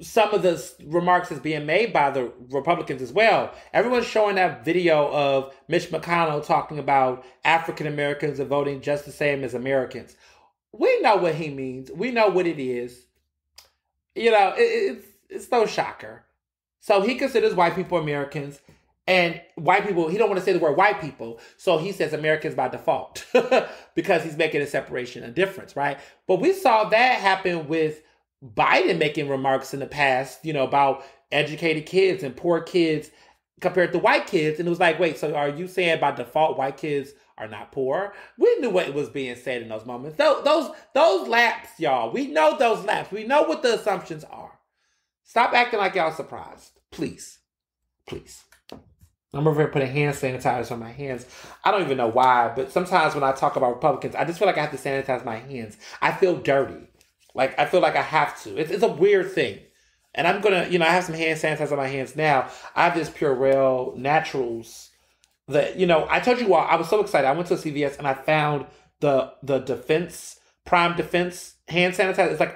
some of the remarks that's being made by the Republicans as well. Everyone's showing that video of Mitch McConnell talking about African Americans are voting just the same as Americans. We know what he means. We know what it is. It's no shocker. So he considers white people Americans, and white people, he don't want to say the word white people, so he says Americans by default because he's making a separation, a difference, right? But we saw that happen with Biden making remarks in the past, about educated kids and poor kids compared to white kids. And it was like, wait, so are you saying by default white kids are not poor? We knew what was being said in those moments. Those laps, y'all. We know those laps. We know what the assumptions are. Stop acting like y'all surprised. Please. Please. I'm over here putting hand sanitizer on my hands. I don't even know why, but sometimes when I talk about Republicans, I just feel like I have to sanitize my hands. I feel dirty. Like, I feel like I have to. It's a weird thing. And I'm going to, I have some hand sanitizer on my hands now. I have this Purell Naturals that, I told you all, I was so excited. I went to a CVS and I found the Prime Defense hand sanitizer. It's like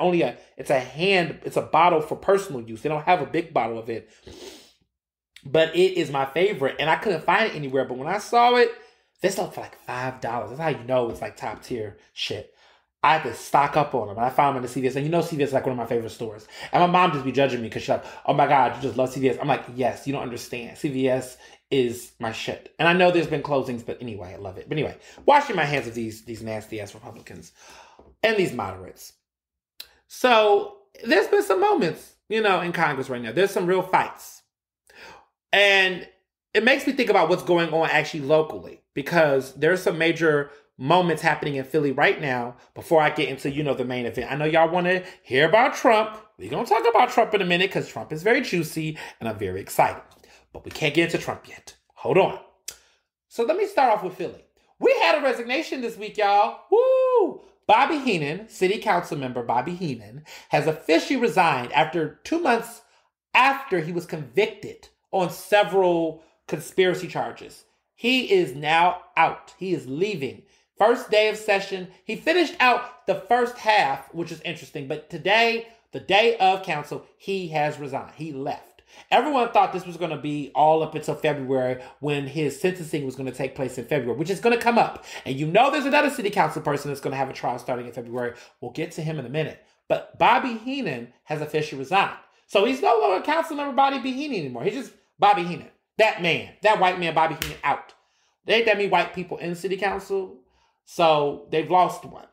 it's a bottle for personal use. They don't have a big bottle of it. But it is my favorite, and I couldn't find it anywhere. But when I saw it, they sold for like $5. That's how you know it's like top tier shit. I had to stock up on them, and I found them in the CVS. And CVS is like one of my favorite stores. And my mom just be judging me because she's like, "Oh my God, you just love CVS." I'm like, "Yes, you don't understand. CVS is my shit." And I know there's been closings, but anyway, I love it. But anyway, washing my hands of these nasty ass Republicans and these moderates. So there's been some moments, in Congress right now. There's some real fights. And it makes me think about what's going on actually locally, because there's some major moments happening in Philly right now before I get into, the main event. I know y'all want to hear about Trump. We're going to talk about Trump in a minute because Trump is very juicy and I'm very excited. But we can't get into Trump yet. Hold on. So let me start off with Philly. We had a resignation this week, y'all. Woo! Bobby Heenan, city council member Bobby Heenan, has officially resigned after 2 months after he was convicted on several conspiracy charges. He is now out. He is leaving. First day of session. He finished out the first half, which is interesting. But today, the day of council, he has resigned. He left. Everyone thought this was going to be all up until February when his sentencing was going to take place in February, which is going to come up. And there's another city council person that's going to have a trial starting in February. We'll get to him in a minute. But Bobby Heenan has officially resigned. So he's no longer council member Bobby Heenan anymore. He's just Bobby Heenan. That white man, Bobby Heenan, out. There ain't that many white people in city council, so they've lost one.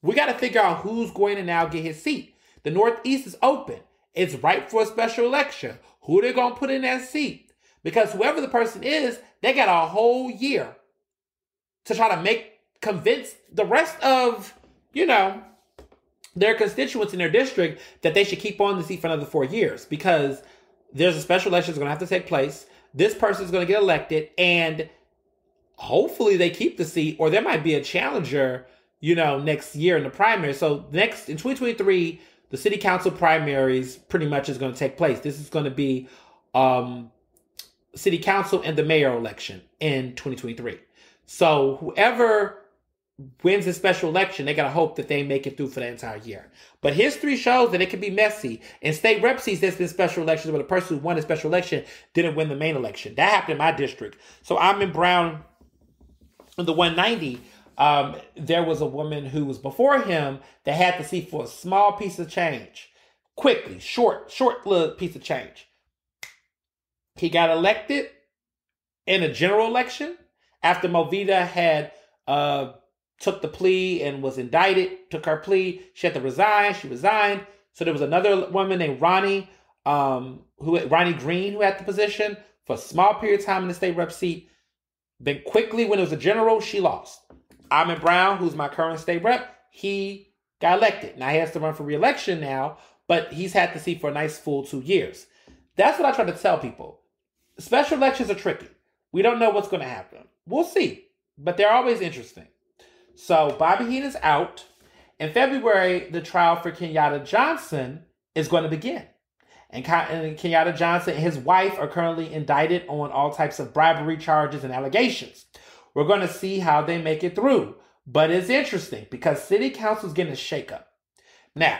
We got to figure out who's going to now get his seat. The Northeast is open. It's ripe for a special election. Who they going to put in that seat? Because whoever the person is, they got a whole year to try to convince the rest of, their constituents in their district that they should keep on the seat for another 4 years, because there's a special election that's going to have to take place. This person is going to get elected, and hopefully they keep the seat, or there might be a challenger, next year in the primary. So in 2023, the city council primaries pretty much is going to take place. This is going to be city council and the mayor election in 2023. So whoever wins a special election, they got to hope that they make it through for the entire year. But history shows that it can be messy. In state rep seats, there's been special elections where the person who won a special election didn't win the main election. That happened in my district. So I'm in Brown in the 190. There was a woman who was before him that had the seat for a small piece of change. Quickly, short little piece of change. He got elected in a general election after Movita had took the plea and was indicted, took her plea. She had to resign. She resigned. So there was another woman named Ronnie Green, who had the position for a small period of time in the state rep seat. Then quickly, when it was a general, she lost. Ahmed Brown, who's my current state rep, he got elected. Now he has to run for re-election now, but he's had the seat for a nice full 2 years. That's what I try to tell people. Special elections are tricky. We don't know what's going to happen. We'll see, but they're always interesting. So Bobby Heenan's out. In February, the trial for Kenyatta Johnson is going to begin. And Kenyatta Johnson and his wife are currently indicted on all types of bribery charges and allegations. We're going to see how they make it through. But it's interesting because city council is getting a shakeup. Now,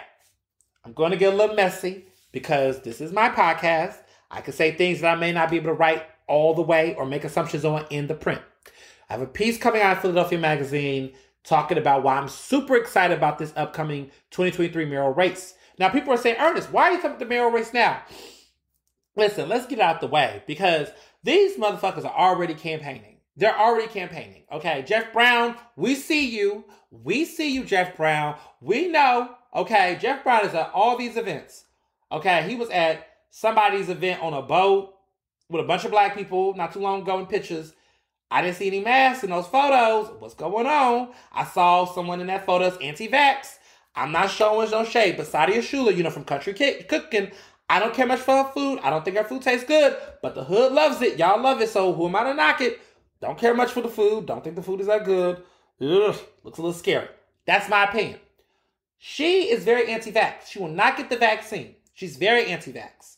I'm going to get a little messy because this is my podcast. I can say things that I may not be able to write all the way or make assumptions on in the print. I have a piece coming out of Philadelphia Magazine talking about why I'm super excited about this upcoming 2023 mayoral race. Now, people are saying, Ernest, why are you talking about the mayoral race now? Listen, let's get it out the way because these motherfuckers are already campaigning. They're already campaigning. Okay, Jeff Brown, we see you. We see you, Jeff Brown. We know, okay, Jeff Brown is at all these events. Okay, he was at somebody's event on a boat with a bunch of black people not too long ago in pictures. I didn't see any masks in those photos. What's going on? I saw someone in that photo that's anti-vax. I'm not showing no shade, but Sadia Schuler, from Country Cooking, I don't care much for her food. I don't think her food tastes good, but the hood loves it. Y'all love it, so who am I to knock it? Don't care much for the food. Don't think the food is that good. Ugh, looks a little scary. That's my opinion. She is very anti-vax. She will not get the vaccine. She's very anti-vax.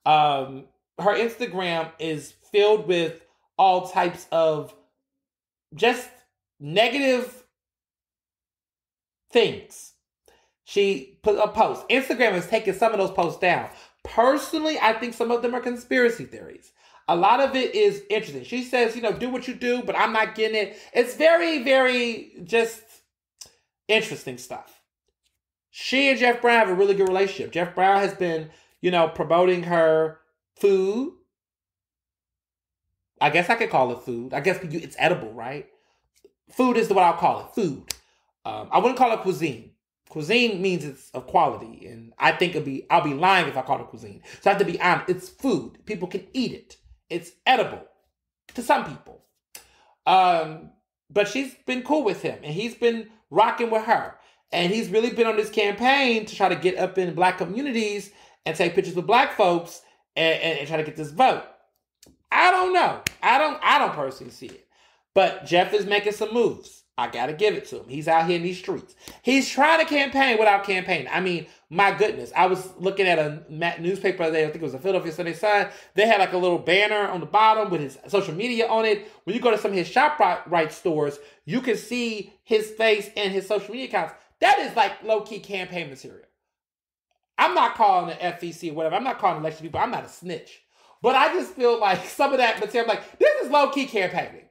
Her Instagram is filled with all types of just negative things. She put a post. Instagram has taken some of those posts down. Personally, I think some of them are conspiracy theories. A lot of it is interesting. She says, do what you do, but I'm not getting it. It's very, very just interesting stuff. She and Jeff Brown have a really good relationship. Jeff Brown has been, promoting her food. I guess I could call it food. I guess it's edible, right? Food is what I'll call it. Food. I wouldn't call it cuisine. Cuisine means it's of quality, and I think I'll be lying if I call it cuisine. So I have to be honest. It's food. People can eat it. It's edible to some people. But she's been cool with him, and he's been rocking with her. And he's really been on this campaign to try to get up in black communities and take pictures with black folks and try to get this vote. I don't know. I don't personally see it. But Jeff is making some moves. I got to give it to him. He's out here in these streets. He's trying to campaign without campaigning. I mean, my goodness. I was looking at a newspaper today. I think it was the Philadelphia Sunday Sun. They had like a little banner on the bottom with his social media on it. When you go to some of his ShopRite stores, you can see his face and his social media accounts. That is like low-key campaign material. I'm not calling the FEC or whatever. I'm not calling election people. I'm not a snitch. But I just feel like some of that material, I'm like, this is low-key campaigning.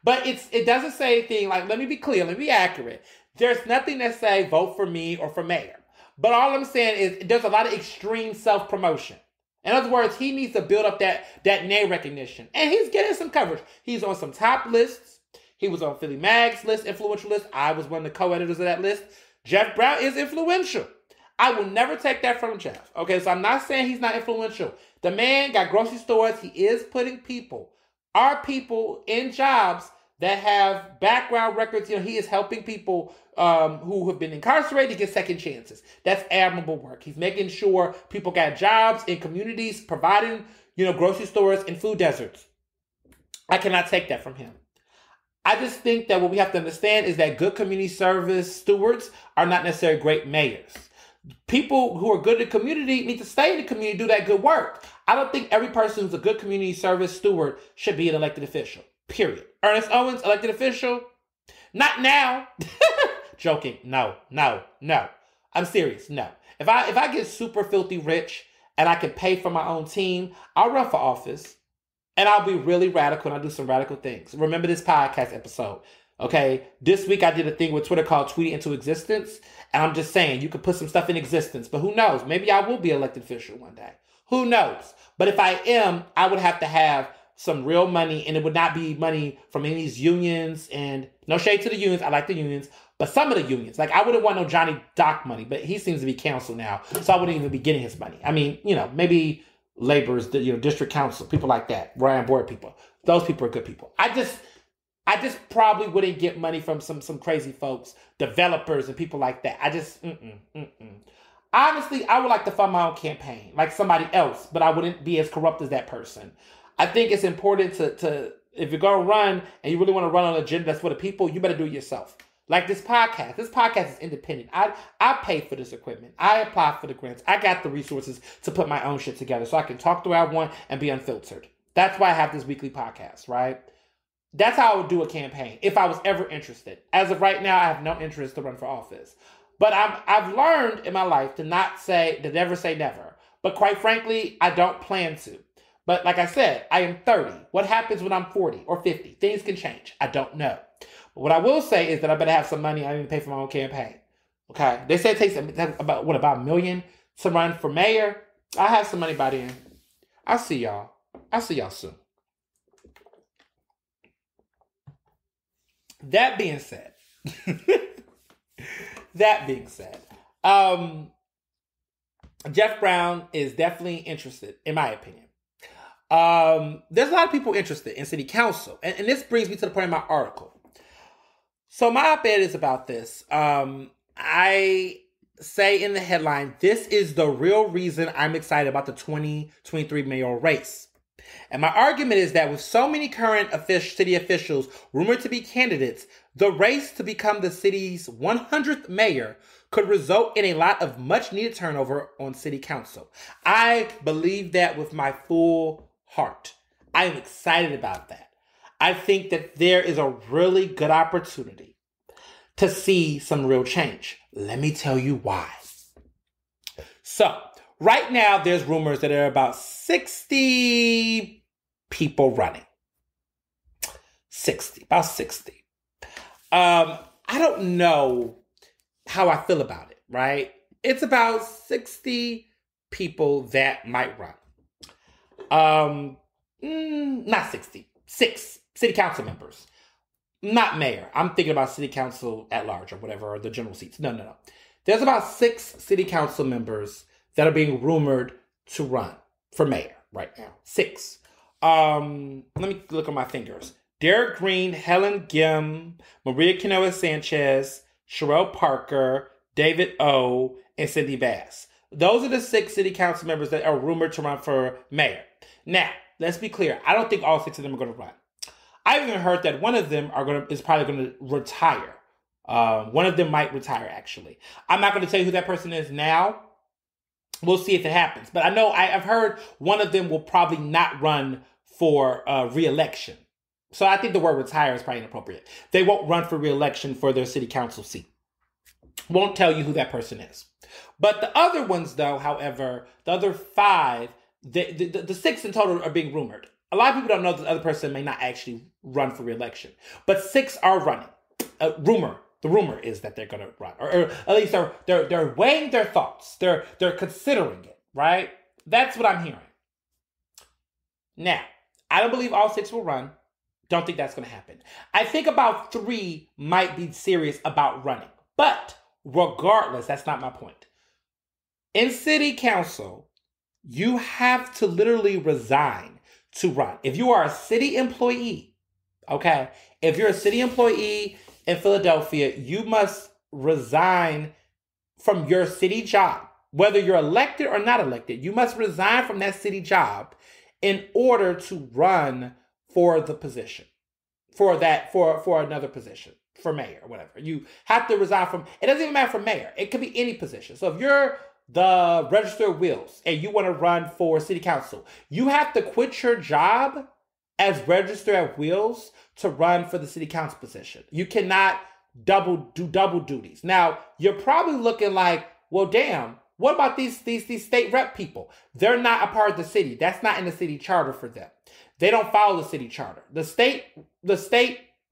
But it doesn't say anything like, let me be clear, let me be accurate. There's nothing that say vote for me or for mayor. But all I'm saying is there's a lot of extreme self-promotion. In other words, he needs to build up that name recognition. And he's getting some coverage. He's on some top lists. He was on Philly Mag's list, influential list. I was one of the co-editors of that list. Jeff Brown is influential. I will never take that from Jeff. Okay, so I'm not saying he's not influential. The man got grocery stores. He is putting our people in jobs that have background records. He is helping people who have been incarcerated to get second chances. That's admirable work. He's making sure people got jobs in communities, providing, grocery stores and food deserts. I cannot take that from him. I just think that what we have to understand is that good community service stewards are not necessarily great mayors. People who are good in the community need to stay in the community, do that good work. I don't think every person who's a good community service steward should be an elected official. Period. Ernest Owens, elected official? Not now. Joking. No. I'm serious. No. If I get super filthy rich and I can pay for my own team, I'll run for office. And I'll be really radical and I'll do some radical things. Remember this podcast episode. Okay, this week I did a thing with Twitter called Tweet It Into Existence. And I'm just saying, you could put some stuff in existence. But who knows? Maybe I will be an elected official one day. Who knows? But if I am, I would have to have some real money. And it would not be money from any of these unions. And no shade to the unions. I like the unions. But some of the unions. Like, I wouldn't want no Johnny Doc money. But he seems to be canceled now. So I wouldn't even be getting his money. I mean, maybe laborers, district council, people like that. Ryan Board people. Those people are good people. I just probably wouldn't get money from some crazy folks, developers and people like that. Honestly, I would like to fund my own campaign, like somebody else, but I wouldn't be as corrupt as that person. I think it's important to if you're going to run and you really want to run on an agenda that's for the people, you better do it yourself. Like this podcast. This podcast is independent. I pay for this equipment. I apply for the grants. I got the resources to put my own shit together so I can talk the way I want and be unfiltered. That's why I have this weekly podcast, right? That's how I would do a campaign if I was ever interested. As of right now, I have no interest to run for office. But I've learned in my life to never say never. But quite frankly, I don't plan to. But like I said, I am 30. What happens when I'm 40 or 50? Things can change. I don't know. But what I will say is that I better have some money I need to pay for my own campaign. Okay? They say it takes about $1 million to run for mayor. I have some money by then. I'll see y'all soon. That being said, Jeff Brown is definitely interested, in my opinion. There's a lot of people interested in city council. And this brings me to the point of my article. So my op-ed is about this. I say in the headline, this is the real reason I'm excited about the 2023 mayoral race. And my argument is that with so many current city officials rumored to be candidates, the race to become the city's 100th mayor could result in a lot of much needed turnover on city council. I believe that with my full heart. I am excited about that. I think that there is a really good opportunity to see some real change. Let me tell you why. So, right now, there's rumors that there are about 60 people running. About 60. I don't know how I feel about it, right? It's about 60 people that might run. Not 60. 6 city council members. Not mayor. I'm thinking about city council at large or whatever, or the general seats. No. There's about 6 city council members that are being rumored to run for mayor right now. 6. Let me look at my fingers. Derek Green, Helen Gim, Maria Canoa Sanchez, Sherelle Parker, David O, and Cindy Bass. Those are the 6 city council members that are rumored to run for mayor. Now, let's be clear. I don't think all 6 of them are going to run. I've even heard that one of them is probably going to retire. One of them might retire, actually. I'm not going to tell you who that person is now. We'll see if it happens. But I know I've heard one of them will probably not run for re-election. So I think the word retire is probably inappropriate. They won't run for re-election for their city council seat. Won't tell you who that person is. But the other ones, though, however, the other 5, the 6 in total are being rumored. A lot of people don't know that the other person may not actually run for re-election. But 6 are running. The rumor is that they're going to run. Or at least they're weighing their thoughts. They're considering it, right? That's what I'm hearing. Now, I don't believe all 6 will run. Don't think that's going to happen. I think about 3 might be serious about running. But regardless, that's not my point. In city council, you have to literally resign to run. If you are a city employee, okay? If you're a city employee in Philadelphia, you must resign from your city job. Whether you're elected or not elected, you must resign from that city job in order to run for the position. For another position. For mayor or whatever. You have to resign from, it doesn't even matter for mayor. It could be any position. So if you're the Register of Wills and you want to run for city council, you have to quit your job as Register of Wills to run for the city council position. You cannot do double duties. Now, you're probably looking like, well, damn, what about these state rep people? They're not a part of the city. That's not in the city charter for them. They don't follow the city charter. The state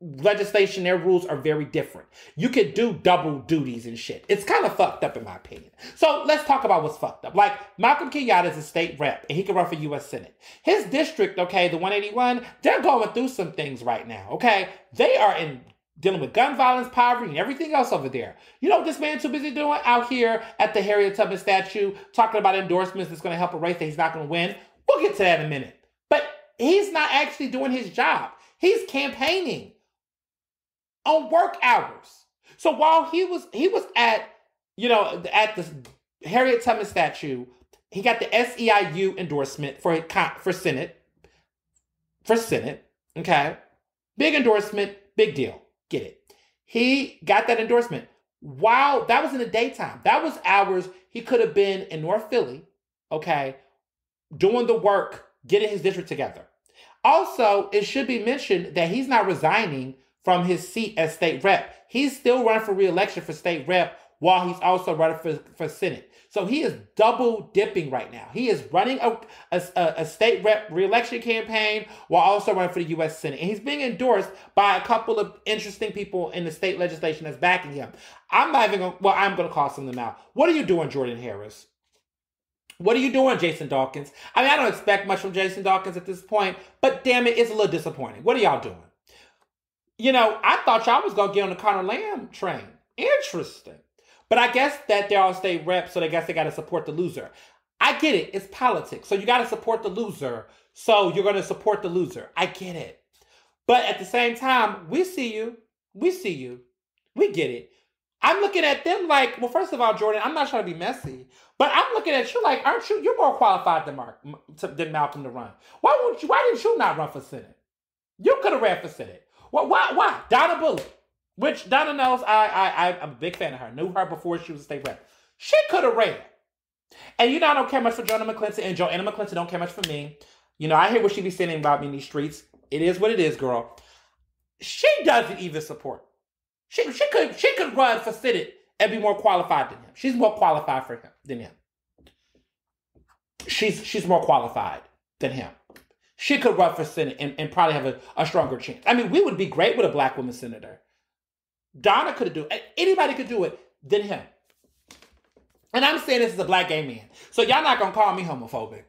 legislation, their rules are very different. You could do double duties and shit. It's kind of fucked up in my opinion. So let's talk about what's fucked up. Like Malcolm Kenyatta is a state rep and he can run for U.S. Senate. His district, okay, the 181, they're going through some things right now, okay? They are dealing with gun violence, poverty, and everything else over there. You know what this man's too busy doing out here at the Harriet Tubman statue, talking about endorsements that's going to help a race that he's not going to win? We'll get to that in a minute. But he's not actually doing his job. He's campaigning on work hours. So while he was at the Harriet Tubman statue, he got the SEIU endorsement for Senate. For Senate, okay? Big endorsement, big deal. Get it. He got that endorsement. Wow, that was in the daytime. That was hours he could have been in North Philly, okay, doing the work, getting his district together. Also, it should be mentioned that he's not resigning from his seat as state rep. He's still running for re-election for state rep while he's also running for Senate. So he is double dipping right now. He is running a state rep re-election campaign while also running for the U.S. Senate. And he's being endorsed by a couple of interesting people in the state legislation that's backing him. I'm going to call some of them out. What are you doing, Jordan Harris? What are you doing, Jason Dawkins? I mean, I don't expect much from Jason Dawkins at this point, but damn it, it's a little disappointing. What are y'all doing? You know, I thought y'all was going to get on the Connor Lamb train. Interesting. But I guess that they're all state reps, so I guess they got to support the loser. I get it. It's politics. So you got to support the loser. So you're going to support the loser. I get it. But at the same time, we see you. We see you. We get it. I'm looking at them like, well, first of all, Jordan, I'm not trying to be messy, but I'm looking at you like, aren't you? You're more qualified than Malcolm to run. Why didn't you not run for Senate? You could have ran for Senate. Well, why? Donna Bullock, which Donna knows I'm a big fan of her. Knew her before she was a state rep. She could have ran. And I don't care much for Joanna McClinton, and Joanna McClinton don't care much for me. I hear what she be saying about me in these streets. It is what it is, girl. She doesn't even support. She could run for Senate and be more qualified than him. She's more qualified for him than him. She's more qualified than him. She could run for Senate and probably have a stronger chance. I mean, we would be great with a black woman senator. Donna could do it. Anybody could do it than him. And I'm saying this as a black gay man. So y'all not going to call me homophobic.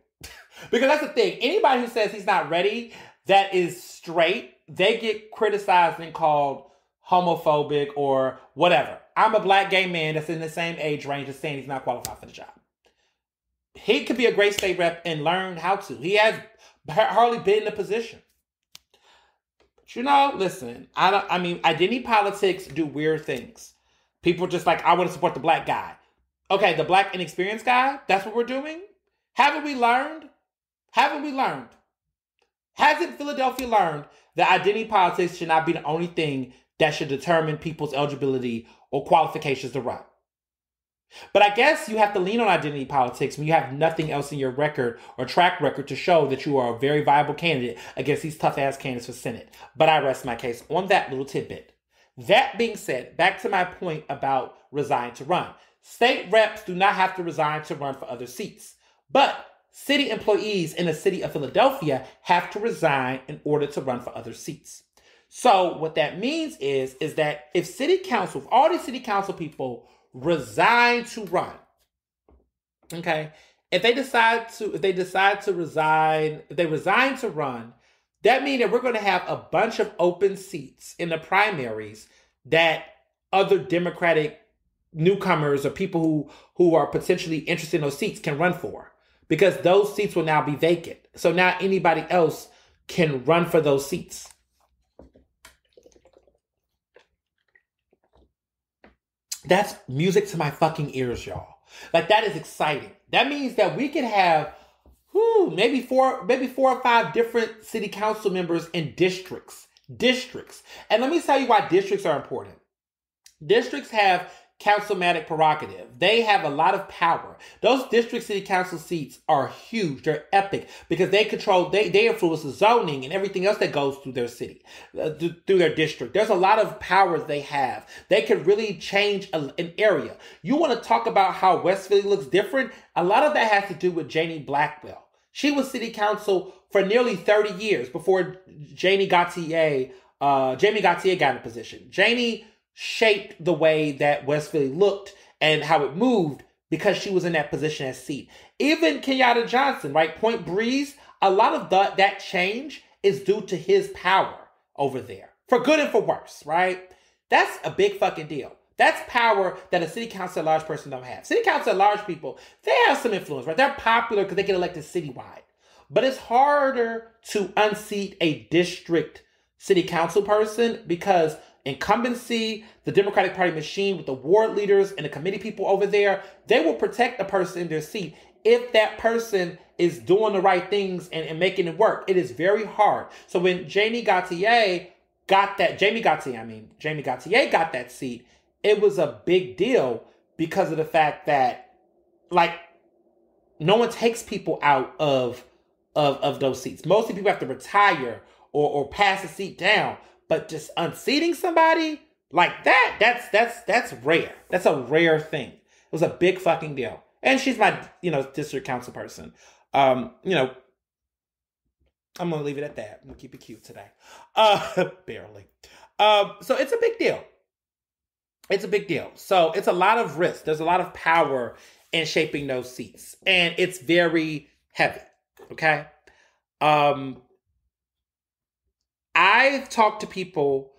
Because that's the thing. Anybody who says he's not ready, that is straight, they get criticized and called homophobic or whatever. I'm a black gay man that's in the same age range as saying he's not qualified for the job. He could be a great state rep and learn how to. He has hardly been in the position. But listen, I mean, identity politics do weird things. People just like, I want to support the black guy. Okay, the black inexperienced guy, that's what we're doing? Haven't we learned? Hasn't Philadelphia learned that identity politics should not be the only thing that should determine people's eligibility or qualifications to run? But I guess you have to lean on identity politics when you have nothing else in your record or track record to show that you are a very viable candidate against these tough-ass candidates for Senate. But I rest my case on that little tidbit. That being said, back to my point about resign to run. State reps do not have to resign to run for other seats. But city employees in the city of Philadelphia have to resign in order to run for other seats. So what that means is that if all these city council people resign to run, okay, if they resign to run, that means that we're going to have a bunch of open seats in the primaries that other Democratic newcomers or people who are potentially interested in those seats can run for, because those seats will now be vacant. So now anybody else can run for those seats. That's music to my fucking ears, y'all. Like, that is exciting. That means that we could have maybe four or five different city council members in districts. And let me tell you why districts are important. Districts have councilmatic prerogative. They have a lot of power. Those district city council seats are huge. They're epic because they influence the zoning and everything else that goes through their city, through their district. There's a lot of powers they have. They can really change an area. You want to talk about how West Philly looks different? A lot of that has to do with Janie Blackwell. She was city council for nearly 30 years before Jamie Gauthier got in a position. Janie shaped the way that West Philly looked and how it moved because she was in that position as seat. Even Kenyatta Johnson, right? Point Breeze, a lot of that change is due to his power over there, for good and for worse, right? That's a big fucking deal. That's power that a city council at large person don't have. City council at large people, they have some influence, right? They're popular because they get elected citywide. But it's harder to unseat a district city council person because incumbency, the Democratic Party machine with the ward leaders and the committee people over there, they will protect the person in their seat if that person is doing the right things and making it work. It is very hard. So when Jamie Gauthier got that seat, it was a big deal because of the fact that, like, no one takes people out of those seats. Most people have to retire or pass the seat down. But just unseating somebody like that's rare. That's a rare thing. It was a big fucking deal. And she's my, district council person. I'm going to leave it at that. I'm going to keep it cute today. Barely. So it's a big deal. So it's a lot of risk. There's a lot of power in shaping those seats. And it's very heavy. Okay? I've talked to people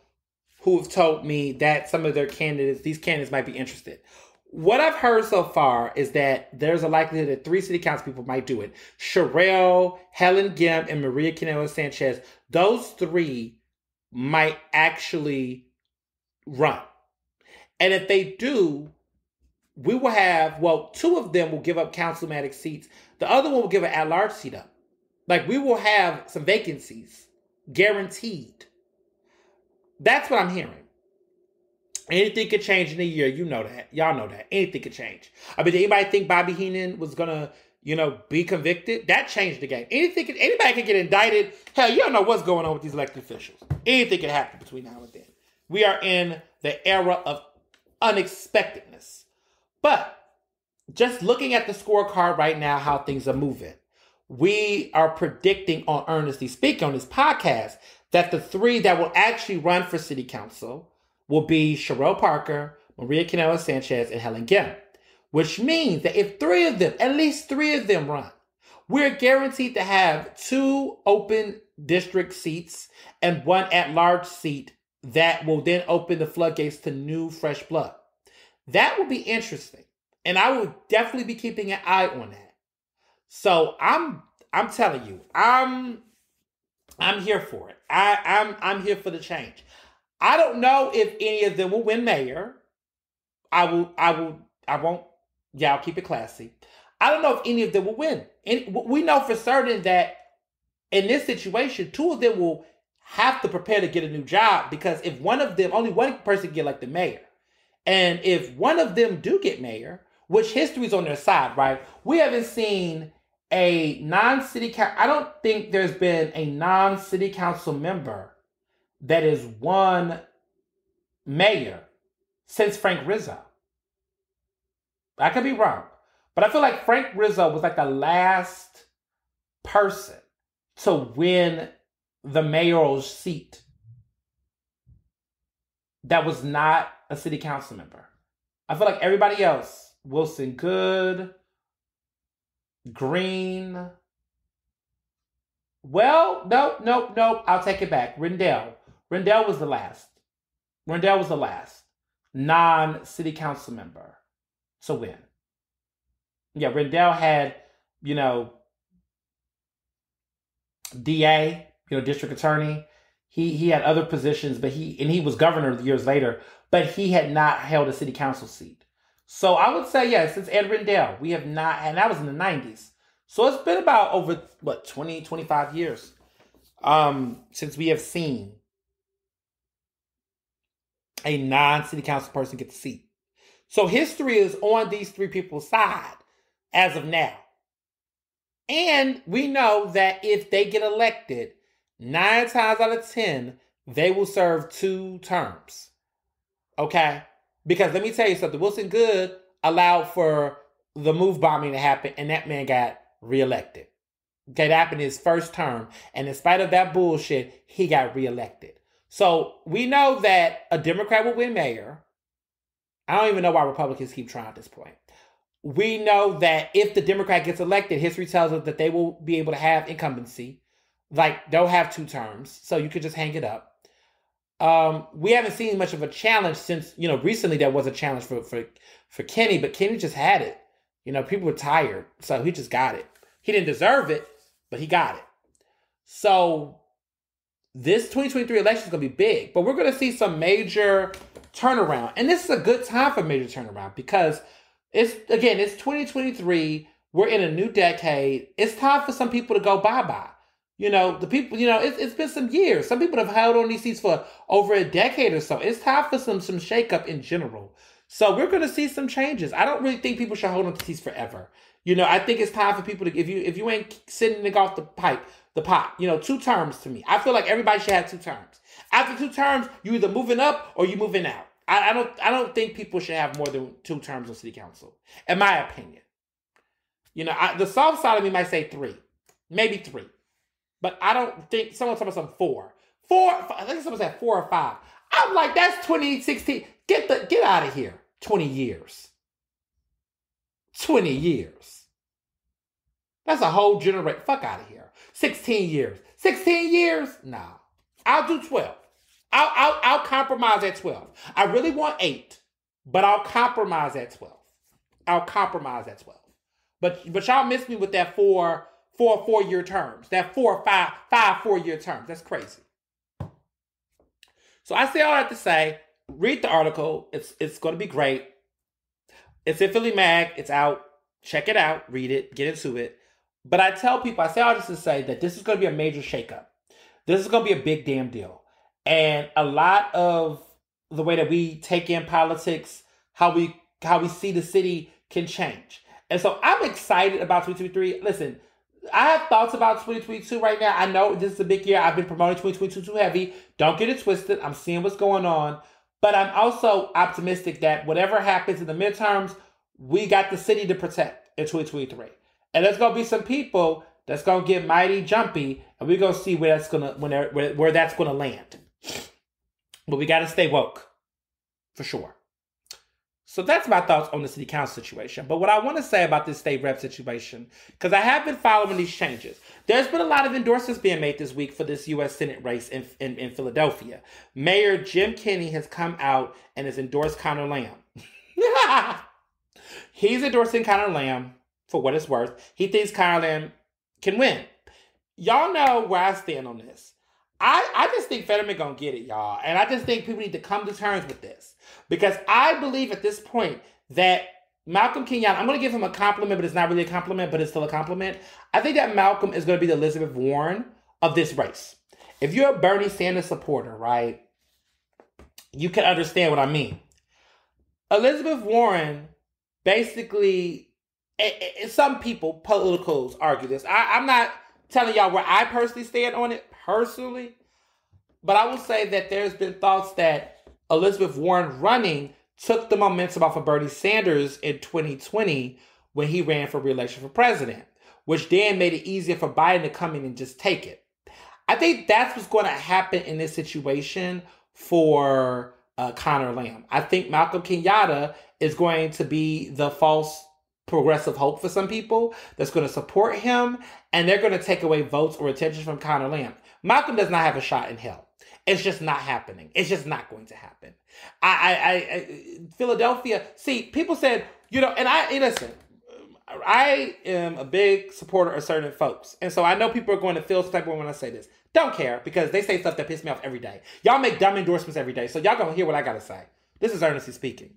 who have told me that some of these candidates might be interested. What I've heard so far is that there's a likelihood that 3 city council people might do it. Sherelle, Helen Gimp, and Maria Canelo Sanchez, those 3 might actually run. And if they do, we will have, well, two of them will give up councilmatic seats. The other one will give an at-large seat up. Like, we will have some vacancies, guaranteed. That's what I'm hearing. Anything could change in a year. You know that. Y'all know that. Anything could change. I mean, did anybody think Bobby Heenan was going to, be convicted? That changed the game. Anybody can get indicted. Hell, you don't know what's going on with these elected officials. Anything can happen between now and then. We are in the era of unexpectedness. But just looking at the scorecard right now, how things are moving, we are predicting on Ernestly Speak on this podcast that the three that will actually run for city council will be Sherelle Parker, Maria Canela Sanchez, and Helen Gem. Which means that if three of them, at least three of them run, we're guaranteed to have 2 open district seats and 1 at-large seat that will then open the floodgates to new, fresh blood. That will be interesting. And I will definitely be keeping an eye on that. So I'm telling you, I'm here for it. I'm here for the change. I don't know if any of them will win mayor. I'll keep it classy. I don't know if any of them will win. And we know for certain that in this situation, 2 of them will have to prepare to get a new job, because if one of them, only one person can get elected mayor. And if one of them do get mayor, which history's on their side, right? We haven't seen a non-city council. I don't think there's been a non-city council member that is won mayor since Frank Rizzo. I could be wrong, but I feel like Frank Rizzo was like the last person to win the mayoral seat that was not a city council member. I feel like everybody else, Wilson Good, Green. Well, no, I'll take it back. Rendell was the last. Rendell was the last non-city council member to win. Yeah, Rendell had, DA, district attorney. He had other positions, but he was governor years later, but he had not held a city council seat. So I would say, yes, since Ed Rendell, we have not, and that was in the 90s. So it's been about over, 20, 25 years since we have seen a non-city council person get the seat. So history is on these 3 people's side as of now. And we know that if they get elected, 9 times out of 10, they will serve 2 terms. Okay? Because let me tell you something. Wilson Good allowed for the move bombing to happen, and that man got reelected. Okay, that happened in his first term. And in spite of that bullshit, he got reelected. So we know that a Democrat will win mayor. I don't even know why Republicans keep trying at this point. We know that if the Democrat gets elected, history tells us that they will be able to have incumbency. Like, they'll have 2 terms. So you could just hang it up. We haven't seen much of a challenge since, recently there was a challenge for Kenny, but Kenny just had it. People were tired, so he just got it. He didn't deserve it, but he got it. So this 2023 election is going to be big, but we're going to see some major turnaround. And this is a good time for major turnaround because it's 2023. We're in a new decade. It's time for some people to go bye-bye. The people, it's been some years. Some people have held on these seats for over a decade or so. It's time for some shakeup in general. So we're going to see some changes. I don't really think people should hold on to seats forever. I think it's time for people to, if you ain't sitting nigga off the pot, 2 terms to me. I feel like everybody should have 2 terms. After 2 terms, you either moving up or you moving out. I don't think people should have more than 2 terms on city council, in my opinion. The soft side of me might say 3, maybe 3. But I don't think, someone told me some 4. 4, I think someone said 4 or 5. I'm like, that's 2016. Get out of here. 20 years. 20 years. That's a whole generation. Fuck out of here. 16 years. 16 years? Nah. I'll do 12. I'll compromise at 12. I really want 8, but I'll compromise at 12. But y'all miss me with that 4 4-year terms. That 5 4-year terms. That's crazy. So I say all that to say, read the article. It's going to be great. It's in Philly Mag. It's out. Check it out. Read it. Get into it. But I tell people, I say all this to say that this is going to be a major shakeup. This is going to be a big damn deal. And a lot of the way that we take in politics, how we see the city can change. And so I'm excited about 2023. Listen, I have thoughts about 2022 right now. I know this is a big year. I've been promoting 2022 too heavy. Don't get it twisted. I'm seeing what's going on. But I'm also optimistic that whatever happens in the midterms, we got the city to protect in 2023. And there's going to be some people that's going to get mighty jumpy, and we're going to see where that's going to land. But we got to stay woke, for sure. So that's my thoughts on the city council situation. But what I want to say about this state rep situation, because I have been following these changes. There's been a lot of endorsements being made this week for this U.S. Senate race in Philadelphia. Mayor Jim Kenney has come out and has endorsed Conor Lamb. He's endorsing Conor Lamb for what it's worth. He thinks Conor Lamb can win. Y'all know where I stand on this. I just think Fetterman gonna get it, y'all. And I just think people need to come to terms with this. Because I believe at this point that Malcolm Kenyatta, I'm gonna give him a compliment, but it's not really a compliment, but it's still a compliment. I think that Malcolm is gonna be the Elizabeth Warren of this race. If you're a Bernie Sanders supporter, right, you can understand what I mean. Elizabeth Warren basically, some people, politicals, argue this. I'm not telling y'all where I personally stand on it, personally, but I will say that there's been thoughts that Elizabeth Warren running took the momentum off of Bernie Sanders in 2020 when he ran for re-election for president, which then made it easier for Biden to come in and just take it. I think that's what's going to happen in this situation for Conor Lamb. I think Malcolm Kenyatta is going to be the false progressive hope for some people that's going to support him, and they're going to take away votes or attention from Conor Lamb. Malcolm does not have a shot in hell. It's just not happening. It's just not going to happen. Philadelphia, see, people said, and listen, I am a big supporter of certain folks. And so I know people are going to feel some type of way when I say this. Don't care, because they say stuff that pisses me off every day. Y'all make dumb endorsements every day, so y'all going to hear what I got to say. This is Ernestly speaking.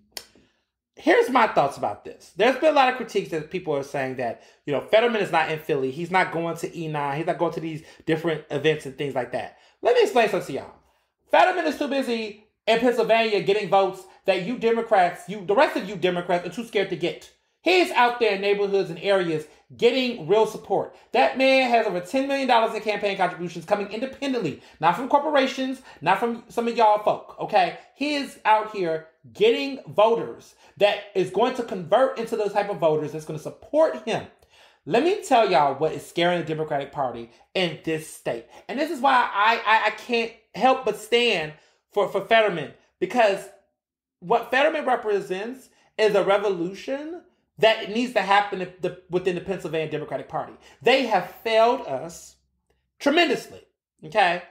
Here's my thoughts about this. There's been a lot of critiques that people are saying that, Fetterman is not in Philly. He's not going to E9. He's not going to these different events and things like that. Let me explain something to y'all. Fetterman is too busy in Pennsylvania getting votes that the rest of you Democrats are too scared to get. He's out there in neighborhoods and areas getting real support. That man has over $10 million in campaign contributions coming independently, not from corporations, not from some of y'all folk, okay? He is out here getting voters that is going to convert into those type of voters that's going to support him. Let me tell y'all what is scaring the Democratic Party in this state. And this is why I can't help but stand for Fetterman, because what Fetterman represents is a revolution that needs to happen within the Pennsylvania Democratic Party. They have failed us tremendously, okay?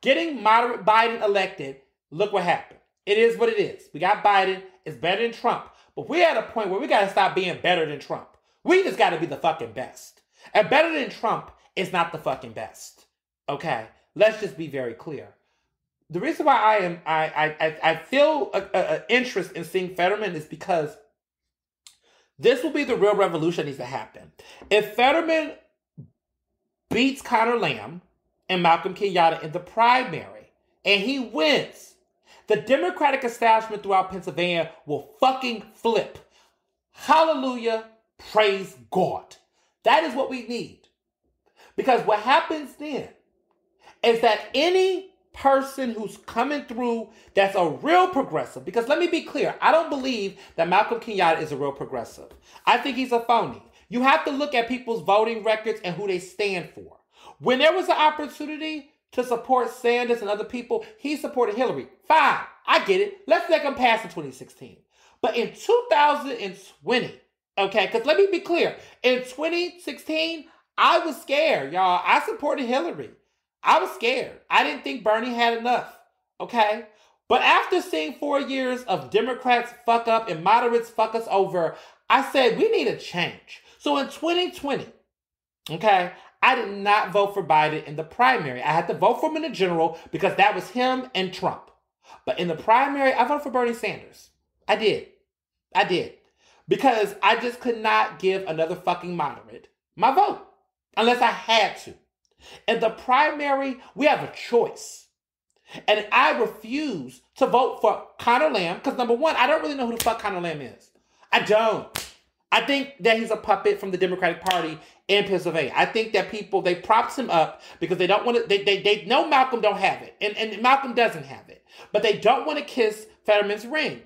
Getting moderate Biden elected, look what happened. It is what it is. We got Biden. It's better than Trump. But we're at a point where we got to stop being better than Trump. We just got to be the fucking best. And better than Trump is not the fucking best, okay? Let's just be very clear. The reason why I feel an interest in seeing Fetterman is because this will be the real revolution that needs to happen. If Fetterman beats Conor Lamb and Malcolm Kenyatta in the primary, and he wins, the Democratic establishment throughout Pennsylvania will fucking flip. Hallelujah. Praise God. That is what we need. Because what happens then is that any person who's coming through that's a real progressive, because let me be clear, I don't believe that Malcolm Kenyatta is a real progressive. I think he's a phony. You have to look at people's voting records and who they stand for. When there was an opportunity to support Sanders and other people, he supported Hillary. Fine, I get it. Let's let him pass in 2016. But in 2020, okay, because let me be clear, in 2016, I was scared, y'all. I supported Hillary. I was scared. I didn't think Bernie had enough, okay? But after seeing 4 years of Democrats fuck up and moderates fuck us over, I said, we need a change. So in 2020, okay, I did not vote for Biden in the primary. I had to vote for him in the general because that was him and Trump, But in the primary, I voted for Bernie Sanders. I did. I did. Because I just could not give another fucking moderate my vote. Unless I had to. In the primary, we have a choice. And I refuse to vote for Conor Lamb because, number one, I don't really know who the fuck Conor Lamb is. I don't. I think that he's a puppet from the Democratic Party in Pennsylvania. I think that people, they propped him up because they don't want to, they know Malcolm don't have it. And Malcolm doesn't have it. But they don't want to kiss Fetterman's ring.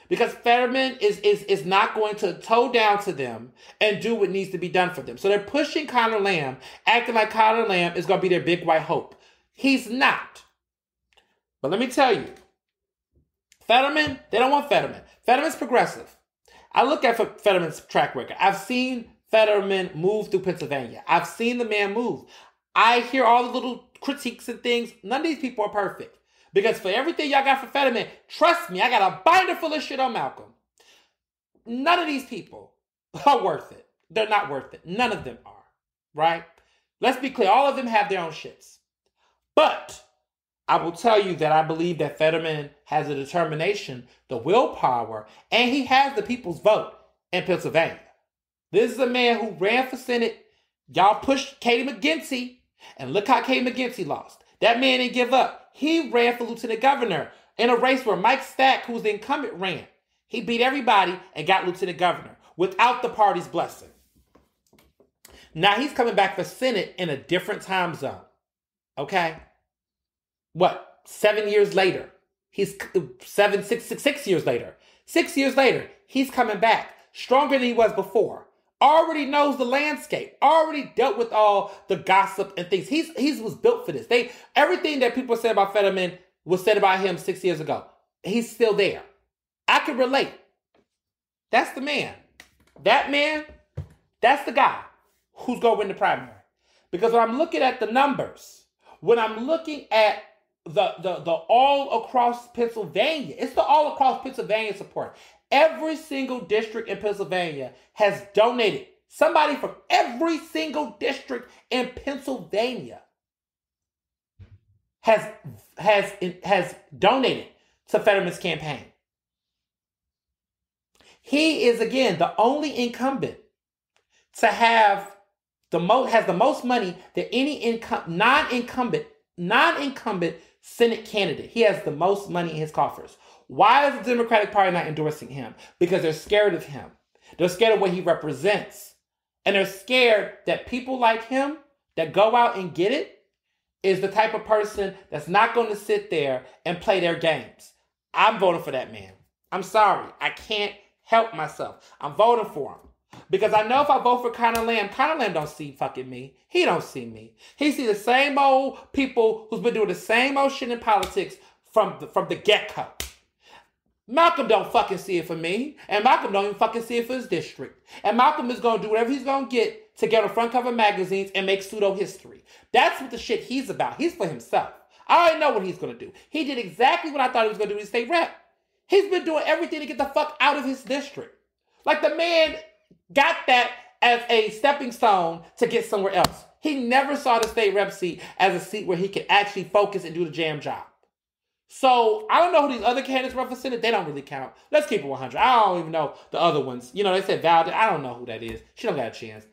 Because Fetterman is not going to toe down to them and do what needs to be done for them. So they're pushing Conor Lamb, acting like Conor Lamb is going to be their big white hope. He's not. But let me tell you, Fetterman, they don't want Fetterman. Fetterman's progressive. I look at Fetterman's track record. I've seen Fetterman move through Pennsylvania. I've seen the man move. I hear all the little critiques and things. None of these people are perfect. Because for everything y'all got for Fetterman, trust me, I got a binder full of shit on Malcolm. None of these people are worth it. They're not worth it. None of them are. Right? Let's be clear. All of them have their own shits. But I will tell you that I believe that Fetterman has the determination, the willpower, and he has the people's vote in Pennsylvania. This is a man who ran for Senate. Y'all pushed Katie McGinty, and look how Katie McGinty lost. That man didn't give up. He ran for lieutenant governor in a race where Mike Stack, who was the incumbent, ran. He beat everybody and got lieutenant governor without the party's blessing. Now he's coming back for Senate in a different time zone. Okay? What? 7 years later. He's 6 years later. 6 years later, he's coming back stronger than he was before. Already knows the landscape. Already dealt with all the gossip and things. He was built for this. Everything that people said about Fetterman was said about him 6 years ago. He's still there. I can relate. That's the man. That man, that's the guy who's going to win the primary. Because when I'm looking at the numbers, when I'm looking at the all across Pennsylvania, it's the all across Pennsylvania support. Every single district in Pennsylvania has donated. Somebody from every single district in Pennsylvania has donated to Fetterman's campaign. He is, again, the only incumbent to have the most money than any non-incumbent Senate candidate. He has the most money in his coffers. Why is the Democratic Party not endorsing him? Because they're scared of him. They're scared of what he represents. And they're scared that people like him that go out and get it is the type of person that's not going to sit there and play their games. I'm voting for that man. I'm sorry. I can't help myself. I'm voting for him. Because I know if I vote for Conor Lamb don't see fucking me. He don't see me. He see the same old people who's been doing the same old shit in politics from the get-go. Malcolm don't fucking see it for me. And Malcolm don't even fucking see it for his district. And Malcolm is going to do whatever he's going to get on front cover magazines and make pseudo-history. That's what the shit he's about. He's for himself. I already know what he's going to do. He did exactly what I thought he was going to do in state rep. He's been doing everything to get the fuck out of his district. Like the man got that as a stepping stone to get somewhere else. He never saw the state rep seat as a seat where he could actually focus and do the jam job. So, I don't know who these other candidates were for Senate. They don't really count. Let's keep it 100. I don't even know the other ones. You know, they said Val. I don't know who that is. She don't got a chance.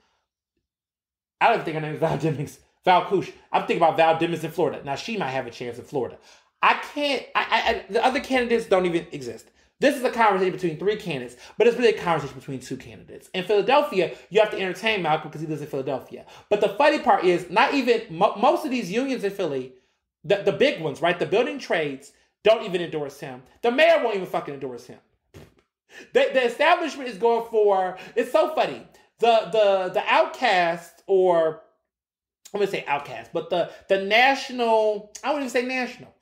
I don't even think her name is Val Demings. Val Kush. I'm thinking about Val Demings in Florida. Now, she might have a chance in Florida. I can't. The other candidates don't even exist. This is a conversation between three candidates, but it's really a conversation between two candidates. In Philadelphia, you have to entertain Malcolm because he lives in Philadelphia. But the funny part is, not even most of these unions in Philly, the big ones, right? The building trades don't even endorse him. The mayor won't even fucking endorse him. The establishment is going for, it's so funny. The outcast, or I'm going to say outcast, but the national, I wouldn't even say national.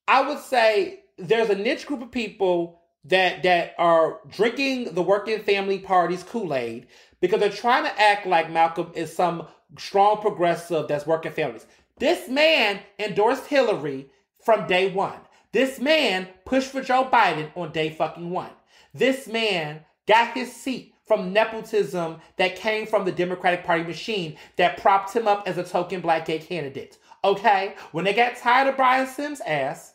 I would say there's a niche group of people that are drinking the working family party's Kool-Aid because they're trying to act like Malcolm is some strong progressive that's working families. This man endorsed Hillary from day one. This man pushed for Joe Biden on day fucking one. This man got his seat from nepotism that came from the Democratic Party machine that propped him up as a token black gay candidate. Okay? When they got tired of Brian Sims' ass,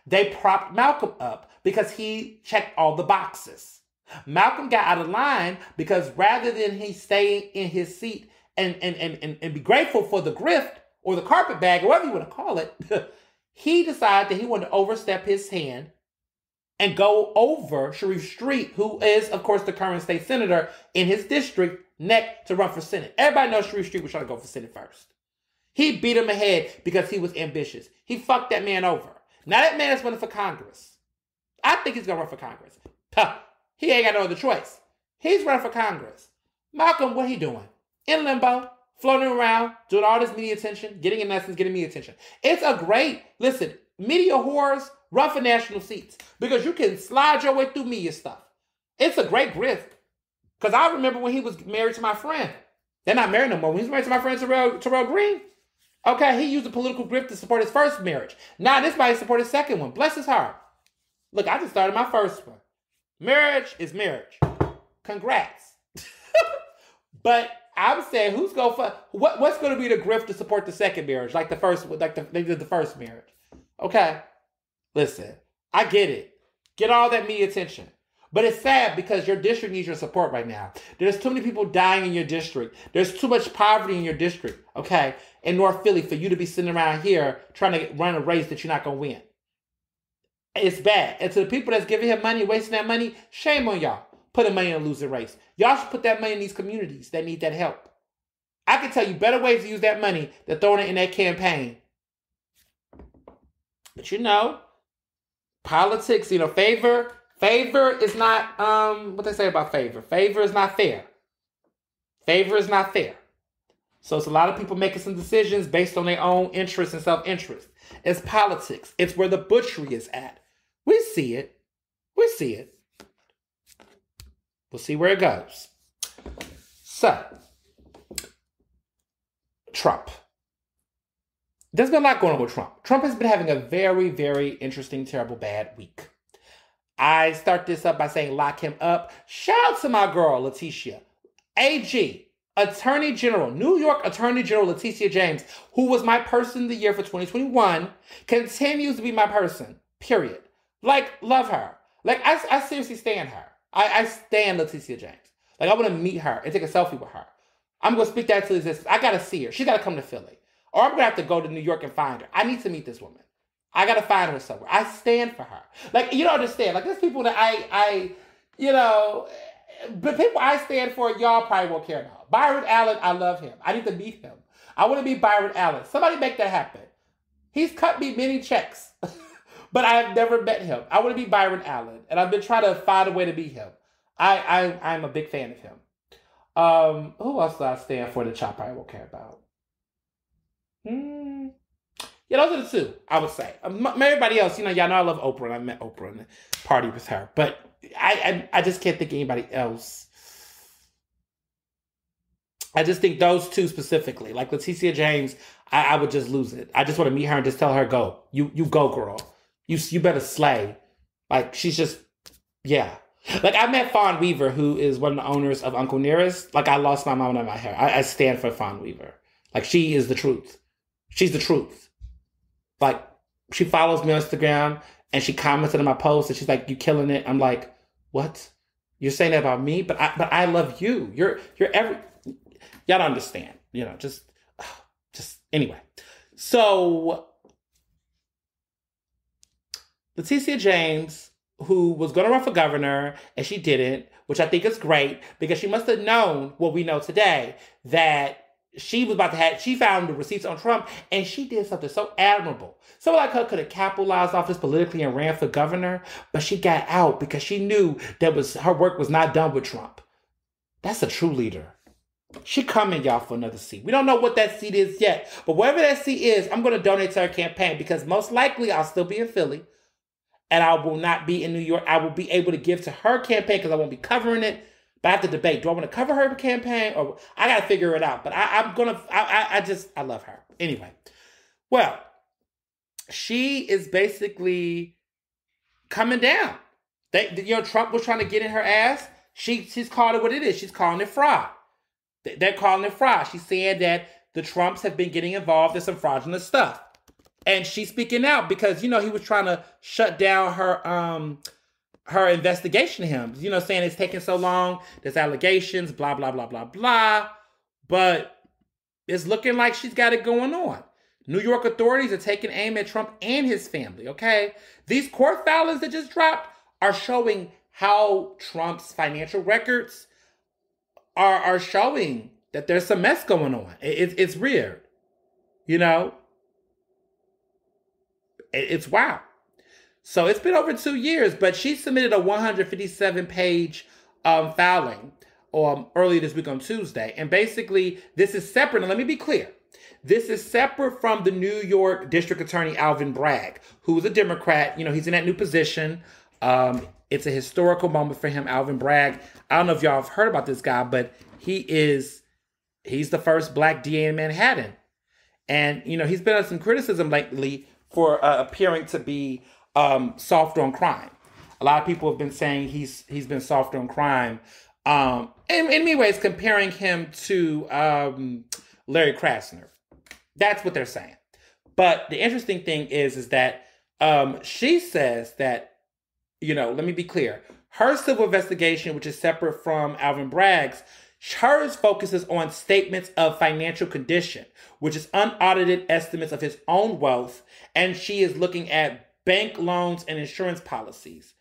They propped Malcolm up because he checked all the boxes. Malcolm got out of line because rather than he stay in his seat and be grateful for the grift or the carpetbag or whatever you want to call it, he decided that he wanted to overstep his hand and go over Sharif Street, who is, of course, the current state senator in his district, neck to run for Senate. Everybody knows Sharif Street was trying to go for Senate first. He beat him ahead because he was ambitious. He fucked that man over. Now that man is running for Congress. I think he's going to run for Congress. Huh. He ain't got no other choice. He's running for Congress. Malcolm, what he doing? In limbo, floating around, doing all this media attention, getting in essence, getting media attention. It's a great, listen, media whores run for national seats because you can slide your way through media stuff. It's a great grift. Because I remember when he was married to my friend. They're not married no more. When he was married to my friend Terrell Green, okay, he used a political grift to support his first marriage. Now this might support his second one. Bless his heart. Look, I just started my first one. Marriage is marriage. Congrats. But I'm saying, who's going for what's going to be the grift to support the second marriage, like the first, they did the first marriage? Okay, listen, I get it. Get all that media attention. But it's sad because your district needs your support right now. There's too many people dying in your district. There's too much poverty in your district, okay, in North Philly for you to be sitting around here trying to run a race that you're not going to win. It's bad. And to the people that's giving him money, wasting that money, shame on y'all. Putting money in a losing race. Y'all should put that money in these communities that need that help. I can tell you better ways to use that money than throwing it in that campaign. But you know, politics, favor is not, what they say about favor. Favor is not fair. Favor is not fair. So it's a lot of people making some decisions based on their own interest and self-interest. It's politics. It's where the butchery is at. We see it. We see it. We'll see where it goes. So, Trump. There's been a lot going on with Trump. Trump has been having a very, very interesting, terrible, bad week. I start this up by saying lock him up. Shout out to my girl, Letitia. AG, Attorney General, New York Attorney General Letitia James, who was my person of the year for 2021, continues to be my person, period. Like, love her. Like, I seriously stand her. I stand Letitia James. Like, I want to meet her and take a selfie with her. I'm going to speak that to existence. I got to see her. She got to come to Philly. Or I'm going to have to go to New York and find her. I need to meet this woman. I got to find her somewhere. I stand for her. Like, you don't understand. Like, there's people that but people I stand for, y'all probably won't care about. Byron Allen, I love him. I need to meet him. I want to meet Byron Allen. Somebody make that happen. He's cut me many checks. But I've never met him. I want to be Byron Allen. And I've been trying to find a way to meet him. I'm a big fan of him. Who else do I stand for that y'all probably won't care about? Yeah, those are the two, I would say. Everybody else, y'all know I love Oprah. And I met Oprah and party with her. But I just can't think of anybody else. I just think those two specifically. Like Letitia James, I would just lose it. I just want to meet her and just tell her, go. You go, girl. You better slay. Like, she's just, yeah. Like, I met Fawn Weaver, who is one of the owners of Uncle Nearest. Like, I lost my mom and my hair. I stand for Fawn Weaver. Like, she is the truth. She's the truth. Like, she follows me on Instagram, and she commented on my post, and she's like, you killing it. I'm like, what? You're saying that about me? But I love you. You're every... Y'all don't understand. Just anyway. So... Letitia James, who was going to run for governor, and she didn't, which I think is great, because she must have known what we know today, that she was about to have, she found the receipts on Trump, and she did something so admirable. Someone like her could have capitalized off this politically and ran for governor, but she got out because she knew that her work was not done with Trump. That's a true leader. She coming, y'all, for another seat. We don't know what that seat is yet, but whatever that seat is, I'm going to donate to her campaign, because most likely I'll still be in Philly. And I will not be in New York. I will be able to give to her campaign because I won't be covering it. But I have to debate. Do I want to cover her campaign? Or I got to figure it out. But I love her. Anyway. Well, she is basically coming down. Trump was trying to get in her ass. She's called it what it is. She's calling it fraud. They're calling it fraud. She's saying that the Trumps have been getting involved in some fraudulent stuff. And she's speaking out because, he was trying to shut down her investigation of him. Saying it's taking so long, there's allegations, blah, blah, blah, blah, blah. But it's looking like she's got it going on. New York authorities are taking aim at Trump and his family, okay? These court filings that just dropped are showing how Trump's financial records are showing that there's some mess going on. It's weird, It's wild. So it's been over 2 years, but she submitted a 157-page filing earlier this week on Tuesday. And basically, this is separate. And let me be clear. This is separate from the New York District Attorney Alvin Bragg, who's a Democrat. He's in that new position. It's a historical moment for him, Alvin Bragg. I don't know if y'all have heard about this guy, but he's the first black DA in Manhattan. And, he's been under some criticism lately for appearing to be soft on crime. A lot of people have been saying he's been soft on crime. In many ways, comparing him to Larry Krasner. That's what they're saying. But the interesting thing is that she says that, let me be clear. Her civil investigation, which is separate from Alvin Bragg's, hers focuses on statements of financial condition, which is unaudited estimates of his own wealth, and she is looking at bank loans and insurance policies.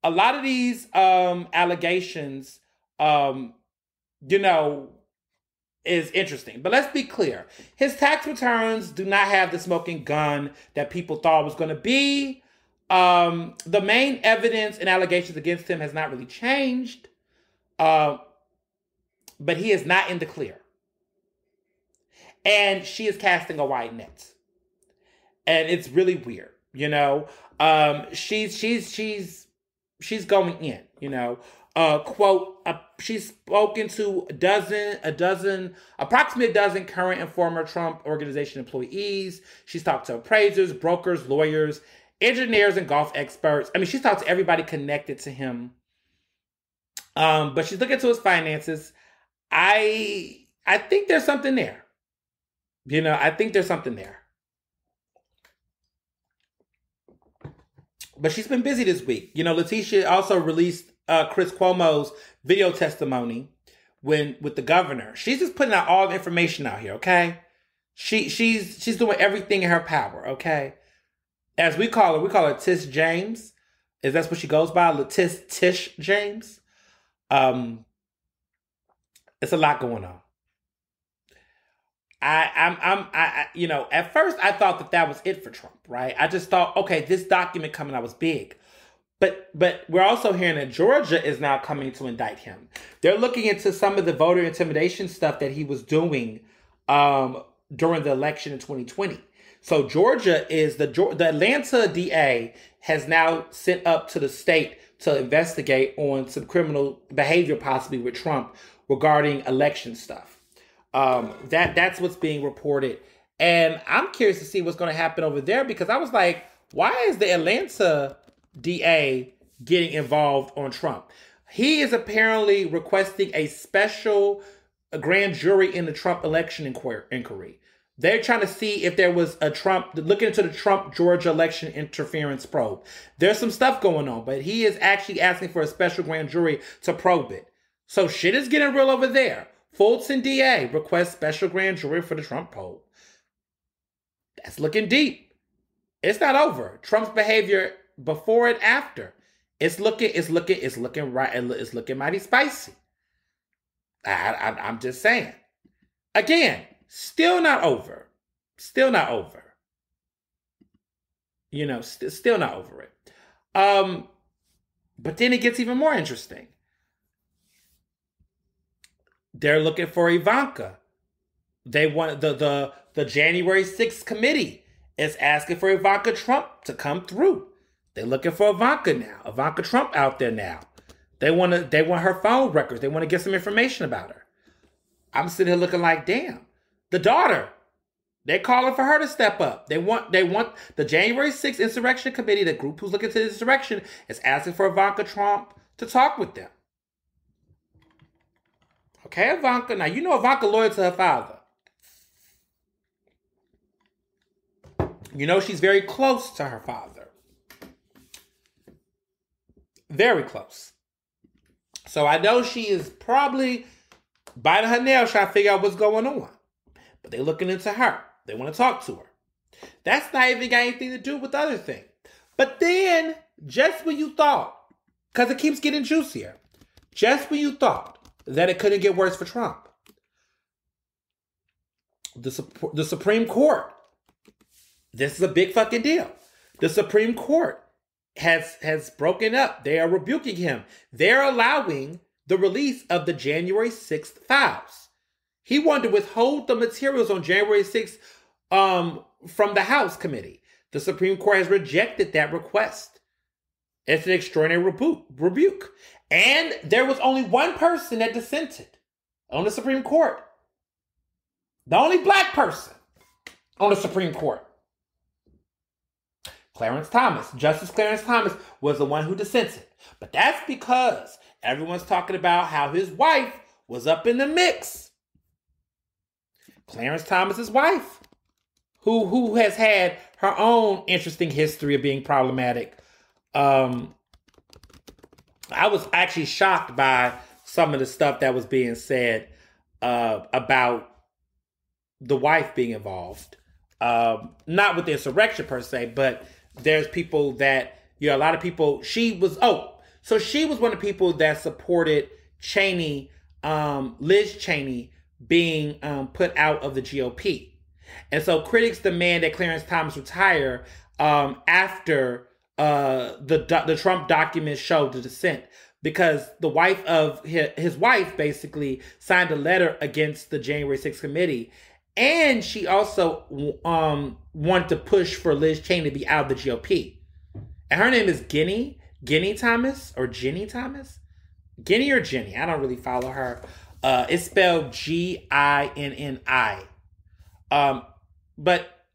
A lot of these allegations, is interesting. But let's be clear. His tax returns do not have the smoking gun that people thought it was going to be. The main evidence and allegations against him has not really changed. But he is not in the clear. And she is casting a wide net. And it's really weird, She's going in, quote, she's spoken to approximately a dozen current and former Trump Organization employees. She's talked to appraisers, brokers, lawyers, engineers, and golf experts. She's talked to everybody connected to him. But she's looking into his finances. I think there's something there. I think there's something there. But she's been busy this week. Letitia also released Chris Cuomo's video testimony with the governor. She's just putting out all the information out here, okay? She's doing everything in her power, okay? As we call her Tish James. Is that's what she goes by? Tish James. It's a lot going on. At first I thought that was it for Trump, right? I just thought, okay, this document coming out was big. But we're also hearing that Georgia is now coming to indict him. They're looking into some of the voter intimidation stuff that he was doing during the election in 2020. So Georgia is the Atlanta DA has now sent up to the state to investigate on some criminal behavior possibly with Trump regarding election stuff. That's what's being reported. And I'm curious to see what's going to happen over there because I was like, why is the Atlanta DA getting involved on Trump? He is apparently requesting a special grand jury in the Trump election inquiry. They're trying to see if there was looking into the Trump Georgia election interference probe. There's some stuff going on, but he is actually asking for a special grand jury to probe it. So shit is getting real over there. Fulton DA requests special grand jury for the Trump poll. That's looking deep. It's not over. Trump's behavior before and after. It's looking mighty spicy. I'm just saying. Again, still not over. Still not over. Still not over it. But then it gets even more interesting. They're looking for Ivanka. They want the January 6th committee is asking for Ivanka Trump to come through. They're looking for Ivanka now. Ivanka Trump out there now. They want her phone records. They want to get some information about her. I'm sitting here looking like, damn. The daughter. They're calling for her to step up. They want the January 6th Insurrection Committee, the group who's looking to the insurrection, is asking for Ivanka Trump to talk with them. Okay, Ivanka. Now, Ivanka loyal to her father. You know, she's very close to her father. Very close. So I know she is probably biting her nails trying to figure out what's going on. But they're looking into her. They want to talk to her. That's not even got anything to do with the other thing. But then, just when you thought, because it keeps getting juicier, just when you thought that it couldn't get worse for Trump, the Supreme Court, this is a big fucking deal. The Supreme Court has broken up. They are rebuking him. They're allowing the release of the January 6th files. He wanted to withhold the materials on January 6th from the House committee. The Supreme Court has rejected that request. It's an extraordinary rebuke. And there was only one person that dissented on the Supreme Court. The only black person on the Supreme Court. Clarence Thomas. Justice Clarence Thomas was the one who dissented. But that's because everyone's talking about how his wife was up in the mix. Clarence Thomas's wife, who has had her own interesting history of being problematic. I was actually shocked by some of the stuff that was being said about the wife being involved. Not with the insurrection per se, but there's people that, a lot of people, she was one of the people that supported Cheney, Liz Cheney, being put out of the GOP. And so critics demand that Clarence Thomas retire after the Trump documents showed the dissent, because the wife of his wife basically signed a letter against the January 6th committee. And she also wanted to push for Liz Cheney to be out of the GOP. And her name is Ginny Thomas or Ginny Thomas? Ginny or Jenny? I don't really follow her. It's spelled Ginni. But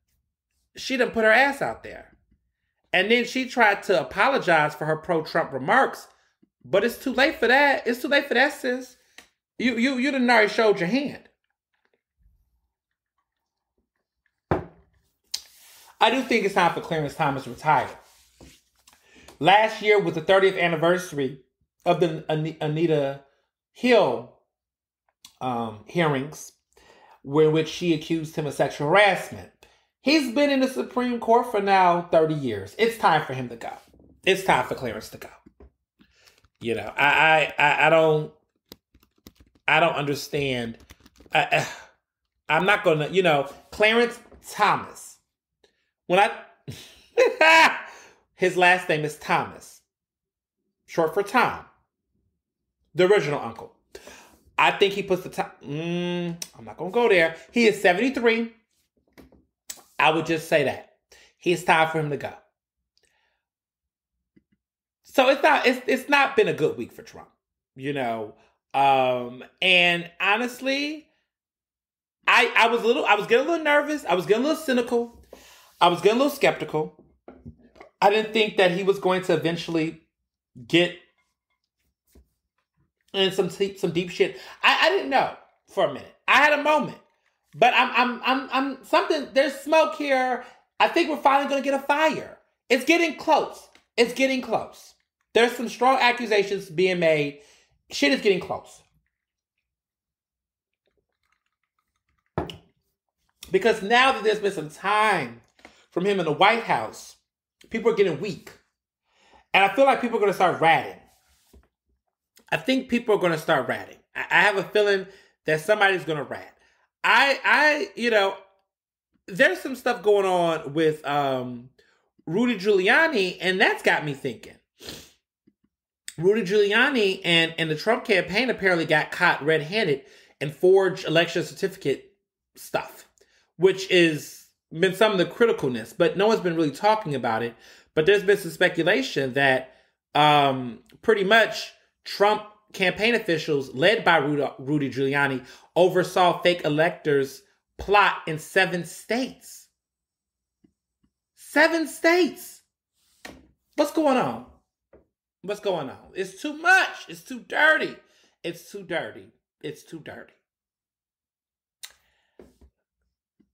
she done put her ass out there. And then she tried to apologize for her pro-Trump remarks. But it's too late for that. It's too late for that, sis. You done already showed your hand. I do think it's time for Clarence Thomas to retire. Last year was the 30th anniversary of the Anita Hill hearings, in which she accused him of sexual harassment. He's been in the Supreme Court for now 30 years. It's time for him to go. It's time for Clarence to go. I don't understand. I'm not gonna, Clarence Thomas. His last name is Thomas, short for Tom, the original uncle. I think he puts the time. I'm not going to go there. He is 73. I would just say that. It's time for him to go. So it's not been a good week for Trump, and honestly, I was getting a little nervous. I was getting a little cynical. I was getting a little skeptical. I didn't think that he was going to eventually get in some deep shit. I didn't know for a minute. I had a moment, but I'm something. There's smoke here. I think we're finally going to get a fire. It's getting close. It's getting close. There's some strong accusations being made. Shit is getting close. Because now that there's been some time from him in the White House, people are getting weak. And I feel like people are going to start ratting. I think people are going to start ratting. I have a feeling that somebody's going to rat. There's some stuff going on with Rudy Giuliani, and that's got me thinking. Rudy Giuliani and the Trump campaign apparently got caught red-handed and forged election certificate stuff, which is been some of the criticalness, but no one's been really talking about it. But there's been some speculation that pretty much Trump campaign officials led by Rudy Giuliani oversaw fake electors plot in 7 states. 7 states. What's going on? What's going on? It's too much. It's too dirty. It's too dirty. It's too dirty.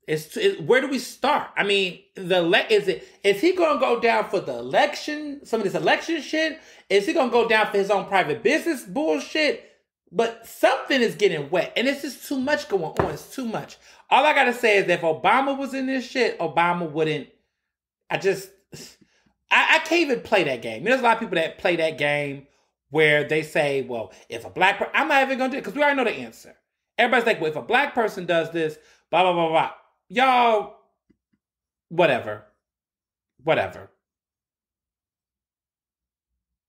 Where do we start? I mean, is he going to go down for the election? Some of this election shit. Is he going to go down for his own private business bullshit? But something is getting wet, and it's just too much going on. It's too much. All I gotta say is that if Obama was in this shit, Obama wouldn't. I can't even play that game. There's a lot of people that play that game where they say, well, if a black person, I'm not even gonna do it because we already know the answer. Everybody's like, well, if a black person does this, blah, blah, blah, blah. Y'all, whatever. Whatever.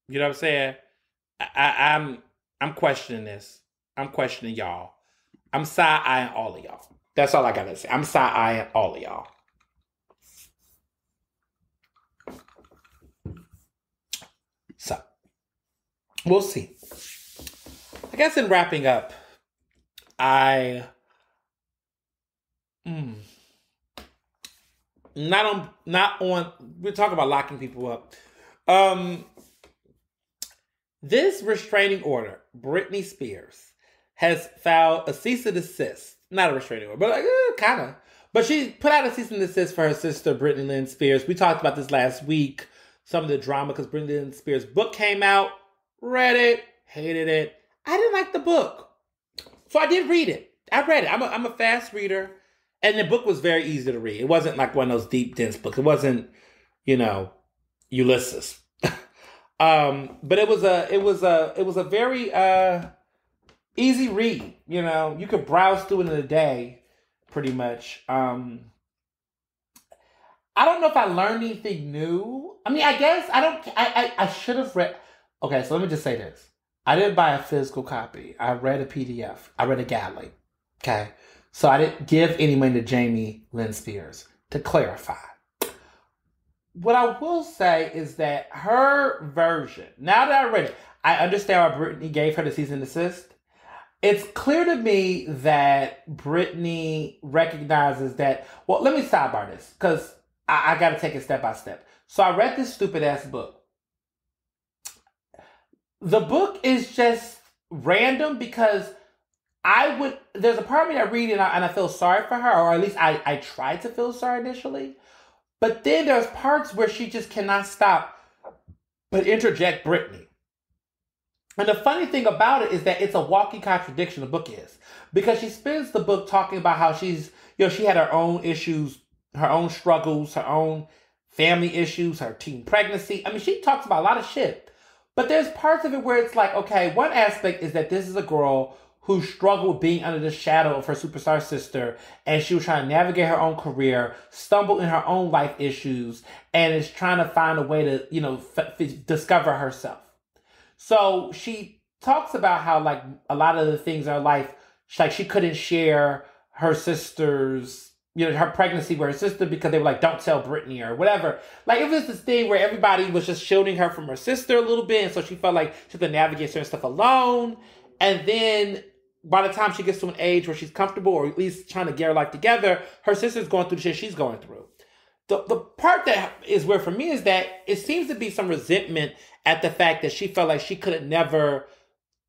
You know what I'm saying? I'm questioning this. I'm questioning y'all. I'm side-eyeing all of y'all. That's all I gotta say. I'm side-eyeing all of y'all. So, we'll see. I guess in wrapping up, not on, we're talking about locking people up. This restraining order, Britney Spears, has filed a cease and desist. Not a restraining order, but kind of. But she put out a cease and desist for her sister, Britney Lynn Spears. We talked about this last week. Some of the drama because Britney Lynn Spears' book came out. Read it. Hated it. I didn't like the book. So I did read it. I read it. I'm a fast reader. And the book was very easy to read. It wasn't like one of those deep, dense books. It wasn't, Ulysses. But it was a very easy read. You could browse through it in a day, pretty much. I don't know if I learned anything new. I mean, I guess I should have read. Okay, so let me just say this. I didn't buy a physical copy. I read a PDF. I read a galley. Okay, so I didn't give any money to Jamie Lynn Spears. To clarify. What I will say is that her version, now that I read it, I understand why Britney gave her the cease and desist. It's clear to me that Britney recognizes that, well, let me sidebar this, because I got to take it step by step. So I read this stupid ass book. The book is just random because there's a part of me that read it and I feel sorry for her, or at least I tried to feel sorry initially. But then there's parts where she just cannot stop but interject Britney. And the funny thing about it is that it's a walking contradiction, the book is. Because she spends the book talking about how she had her own issues, her own struggles, her own family issues, her teen pregnancy. I mean, she talks about a lot of shit. But there's parts of it where it's like, okay, one aspect is that this is a girl who struggled being under the shadow of her superstar sister, and she was trying to navigate her own career, stumbled in her own life issues, and is trying to find a way to, discover herself. So she talks about how, like, a lot of the things in her life, she couldn't share her sister's, her pregnancy with her sister because they were like, don't tell Britney or whatever. Like, it was this thing where everybody was just shielding her from her sister a little bit, and so she felt like she had to navigate certain stuff alone. And then by the time she gets to an age where she's comfortable, or at least trying to get her life together, her sister's going through the shit she's going through. The part that is weird for me is that it seems to be some resentment at the fact that she felt like she could never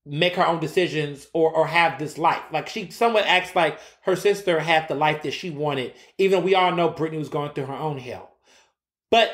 make her own decisions or have this life. Like, she somewhat acts like her sister had the life that she wanted, even though we all know Britney was going through her own hell. But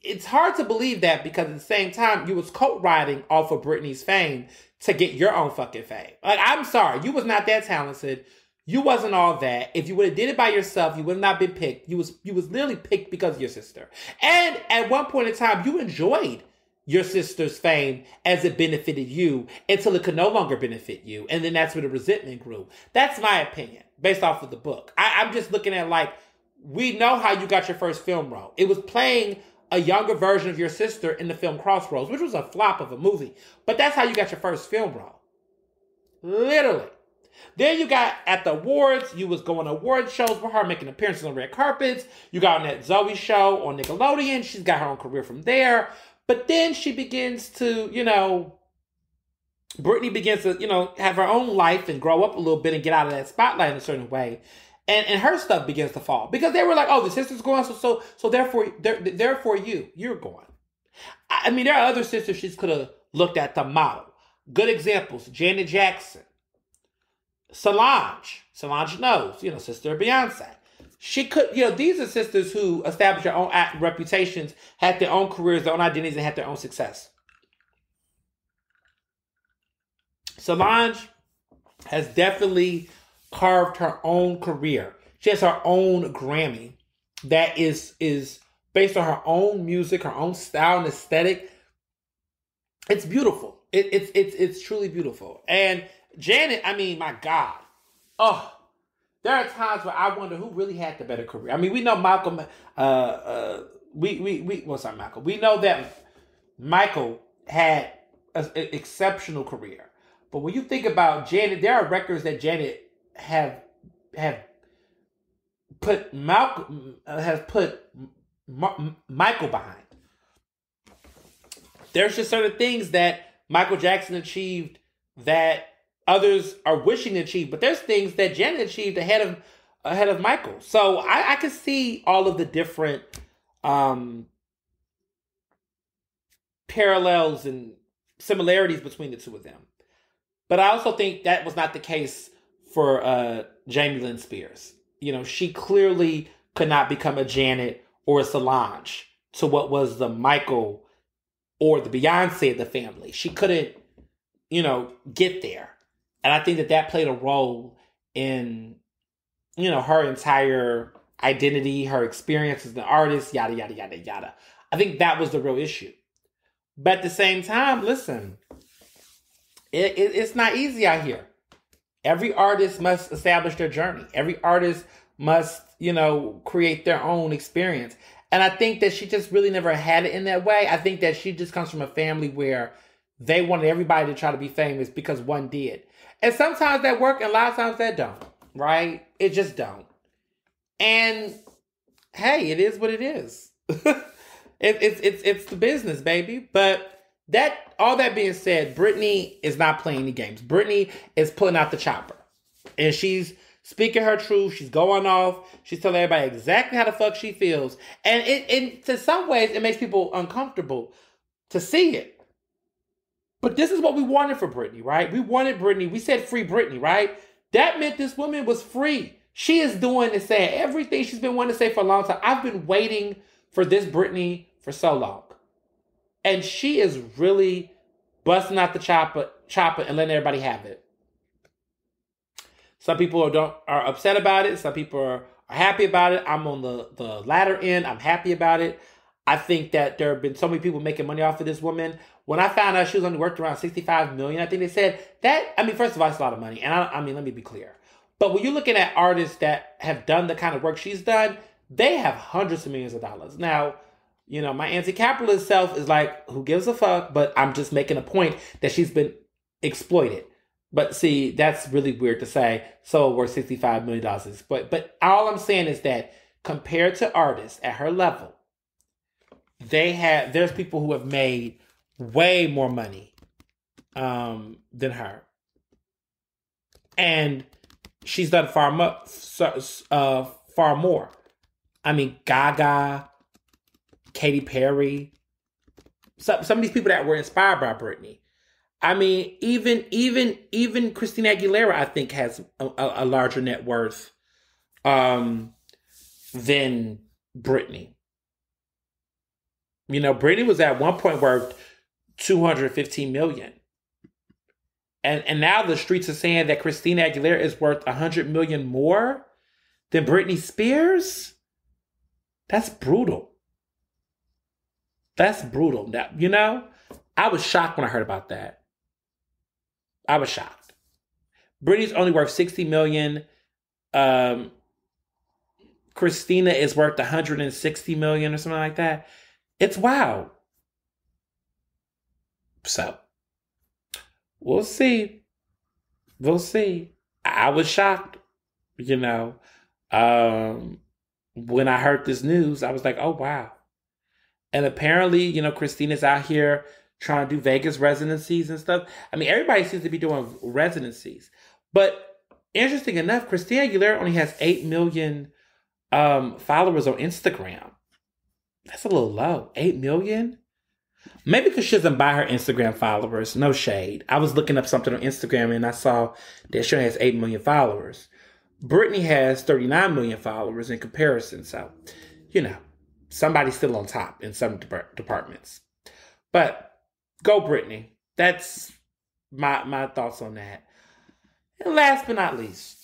it's hard to believe that, because at the same time, you was coat riding off of Britney's fame to get your own fucking fame. Like, I'm sorry, you was not that talented. You wasn't all that. If you would have did it by yourself, you would have not been picked. You was literally picked because of your sister. And at one point in time, you enjoyed your sister's fame as it benefited you until it could no longer benefit you. And then that's where the resentment grew. That's my opinion, based off of the book. I'm just looking at, like, we know how you got your first film role. It was playing a younger version of your sister in the film Crossroads, which was a flop of a movie. But that's how you got your first film role. Literally. Then you got at the awards, you was going to award shows with her, making appearances on red carpets. You got on that Zoe show on Nickelodeon. She's got her own career from there. But then she begins to, Britney begins to, have her own life and grow up a little bit and get out of that spotlight in a certain way. And her stuff begins to fall. Because they were like, oh, the sister's going, so therefore you're going. I mean, there are other sisters she could have looked at to model. Good examples, Janet Jackson. Solange knows, sister of Beyonce. She could, these are sisters who established their own reputations, had their own careers, their own identities, and had their own success. Solange has definitely carved her own career. She has her own Grammy that is based on her own music, her own style and aesthetic. It's beautiful. It's truly beautiful. And Janet, I mean, my God. Oh, there are times where I wonder who really had the better career. I mean, we know Malcolm, Michael. We know that Michael had an exceptional career. But when you think about Janet, there are records that Janet have put Michael behind. There's just certain things that Michael Jackson achieved that others are wishing to achieve, but there's things that Janet achieved ahead of Michael. So I can see all of the different parallels and similarities between the two of them. But I also think that was not the case for Jamie Lynn Spears. She clearly could not become a Janet or a Solange to what was the Michael or the Beyonce of the family. She couldn't, get there. And I think that played a role in, her entire identity, her experience as an artist, yada, yada, yada, yada. I think that was the real issue. But at the same time, listen, it's not easy out here. Every artist must establish their journey. Every artist must, create their own experience. And I think that she just really never had it in that way. I think that she just comes from a family where they wanted everybody to try to be famous because one did. And sometimes that work and a lot of times that don't, right? It just don't. And hey, it is what it is. It's the business, baby. But all that being said, Britney is not playing any games. Britney is pulling out the chopper. And she's speaking her truth. She's going off. She's telling everybody exactly how the fuck she feels. And to some ways, it makes people uncomfortable to see it. But this is what we wanted for Britney, right? We wanted Britney. We said free Britney, right? That meant this woman was free. She is doing and saying everything she's been wanting to say for a long time. I've been waiting for this Britney for so long. And she is really busting out the chopper and letting everybody have it. Some people are upset about it. Some people are happy about it. I'm on the latter end. I'm happy about it. I think that there have been so many people making money off of this woman. When I found out she was only worth around $65 million, I think they said that, first of all, it's a lot of money. And let me be clear. But when you're looking at artists that have done the kind of work she's done, they have hundreds of millions of dollars. Now, my anti-capitalist self is like, who gives a fuck? But I'm just making a point that she's been exploited. But see, that's really weird to say, so worth $65 million. But all I'm saying is that compared to artists at her level, there's people who have made way more money than her. And she's done far more. Gaga, Katy Perry, some of these people that were inspired by Britney. Even Christina Aguilera, I think, has a larger net worth than Britney. Britney was at one point worth $215 million. And now the streets are saying that Christina Aguilera is worth $100 million more than Britney Spears. That's brutal. That's brutal. Now, I was shocked when I heard about that. I was shocked. Britney's only worth $60 million. Christina is worth $160 million or something like that. It's wild. So, we'll see. We'll see. I was shocked, when I heard this news. I was like, oh, wow. And apparently, Christina's out here trying to do Vegas residencies and stuff. Everybody seems to be doing residencies. But interesting enough, Christina Aguilera only has 8 million followers on Instagram. That's a little low. 8 million? Maybe because she doesn't buy her Instagram followers. No shade. I was looking up something on Instagram and I saw that she only has 8 million followers. Brittany has 39 million followers in comparison. So, you know, somebody's still on top in some departments. But go Brittany. That's my thoughts on that. And last but not least,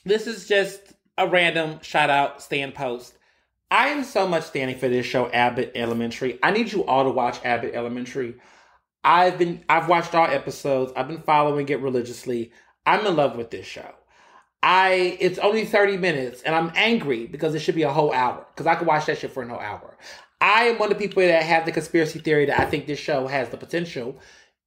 this is just a random shout out stand post. I am so much standing for this show, Abbott Elementary. I need you all to watch Abbott Elementary. I've watched all episodes. I've been following it religiously. I'm in love with this show. It's only 30 minutes and I'm angry because it should be a whole hour. Because I could watch that shit for a whole hour. I am one of the people that have the conspiracy theory that I think this show has the potential,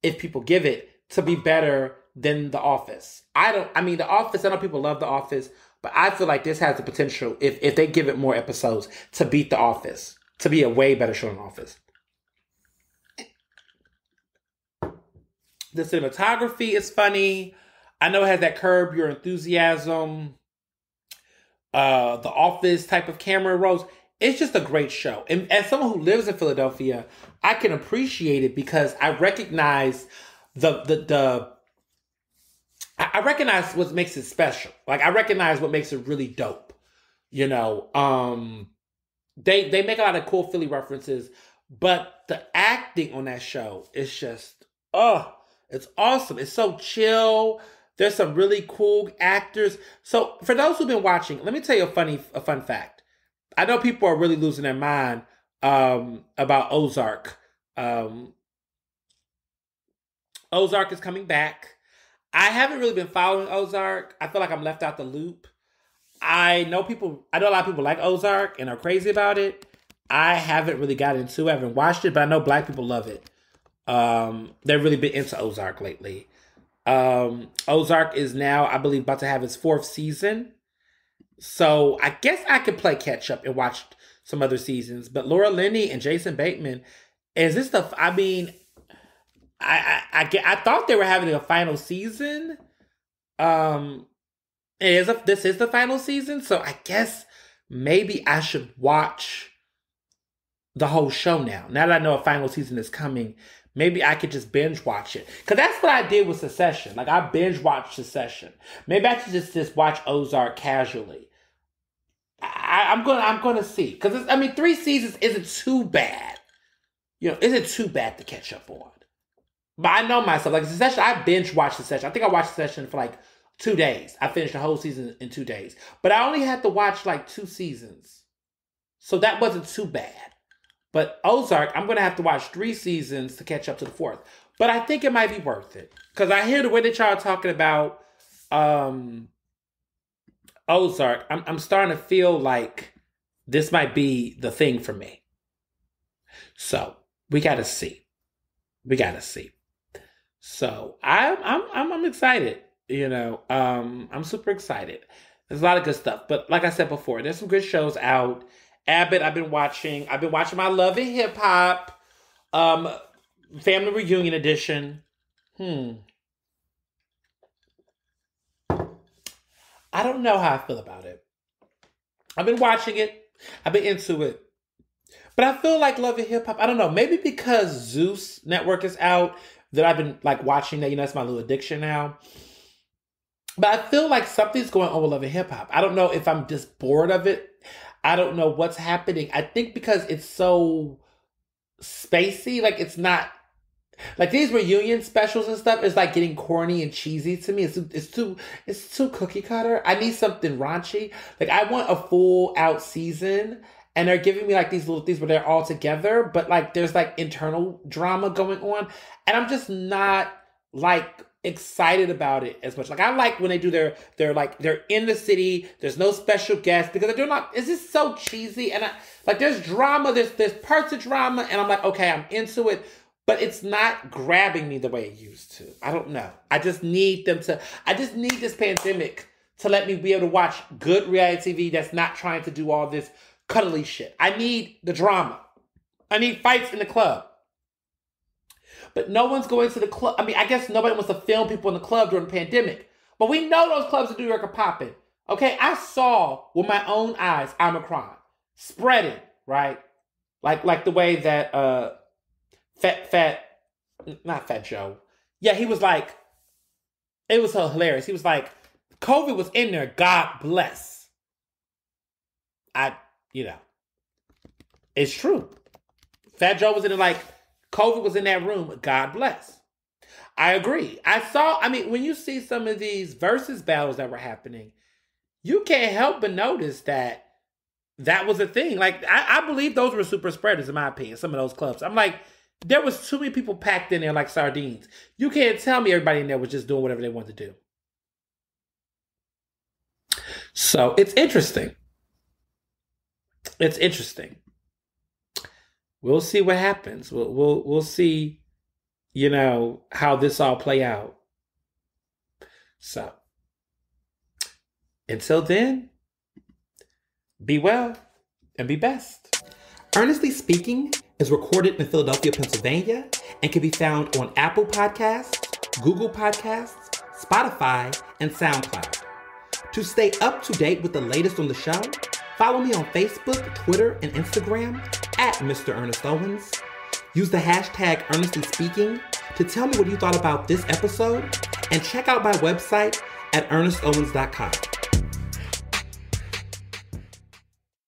if people give it, to be better than The Office. The Office, I know people love The Office, but I feel like this has the potential, if they give it more episodes, to beat The Office. To be a way better show than The Office. The cinematography is funny. I know it has that Curb Your Enthusiasm, The Office type of camera rolls. It's just a great show. And as someone who lives in Philadelphia, I can appreciate it because I recognize I recognize what makes it special. Like, I recognize what makes it really dope. You know, they make a lot of cool Philly references, but the acting on that show is just, it's awesome. It's so chill. There's some really cool actors. So for those who've been watching, let me tell you a fun fact. I know people are really losing their mind about Ozark. Ozark is coming back. I haven't really been following Ozark. I feel like I'm left out the loop. I know a lot of people like Ozark and are crazy about it. I haven't really got into it. I haven't watched it, but I know Black people love it. They've really been into Ozark lately. Ozark is now, I believe, about to have its 4th season. So I guess I could play catch up and watch some other seasons. But Laura Linney and Jason Bateman, is this the? I mean, I thought they were having a final season. This is the final season, so I guess maybe I should watch the whole show now. Now that I know a final season is coming, maybe I could just binge watch it. Because that's what I did with Succession. Like, I binge watched Succession. Maybe I should just watch Ozark casually. I'm gonna see. Because 3 seasons isn't too bad. You know, isn't too bad to catch up on. But I know myself. Like, Succession, I binge watched Succession. I think I watched Succession for like 2 days. I finished the whole season in 2 days. But I only had to watch like 2 seasons. So that wasn't too bad. But Ozark, I'm going to have to watch 3 seasons to catch up to the 4th. But I think it might be worth it. Because I hear the way that y'all are talking about Ozark, I'm starting to feel like this might be the thing for me. So we got to see. So I'm excited. You know, I'm super excited. There's a lot of good stuff. But like I said before, there's some good shows out. Abbott, I've been watching my Love and Hip Hop Family Reunion Edition. I don't know how I feel about it. I've been watching it. I've been into it. But I feel like Love and Hip Hop, I don't know, maybe because Zeus Network is out that I've been like watching that. You know, that's my little addiction now. But I feel like something's going on with Love and Hip Hop. I don't know if I'm just bored of it. I don't know what's happening. I think because it's so spacey, like it's not, like these reunion specials and stuff is like getting corny and cheesy to me. It's too cookie cutter. I need something raunchy. Like, I want a full out season, and they're giving me like these little things where they're all together, but like there's like internal drama going on, and I'm just not like excited about it as much. Like, I like when they do they're in the city, there's no special guests, because they're not, it's just so cheesy, and there's drama, there's parts of drama, and I'm like, okay, I'm into it, but it's not grabbing me the way it used to. I don't know. I just need this pandemic to let me be able to watch good reality TV that's not trying to do all this cuddly shit. I need the drama. I need fights in the club. But no one's going to the club. I mean, I guess nobody wants to film people in the club during the pandemic. But we know those clubs in New York are popping. Okay, I saw with my own eyes Omicron spreading, right? Like the way that not Fat Joe. Yeah, he was like, it was so hilarious. He was like, COVID was in there. God bless. It's true. Fat Joe was in it like COVID was in that room. God bless. I agree. When you see some of these versus battles that were happening, you can't help but notice that was a thing. Like, I believe those were super spreaders, in my opinion, some of those clubs. I'm like, there was too many people packed in there like sardines. You can't tell me everybody in there was just doing whatever they wanted to do. So it's interesting. It's interesting. We'll see what happens. We'll see, how this all play out. So until then, be well and be best. Ernestly Speaking is recorded in Philadelphia, Pennsylvania, and can be found on Apple Podcasts, Google Podcasts, Spotify, and SoundCloud. To stay up to date with the latest on the show, follow me on Facebook, Twitter, and Instagram at Mr. Ernest Owens. Use the hashtag Ernestly Speaking to tell me what you thought about this episode, and check out my website at ernestowens.com.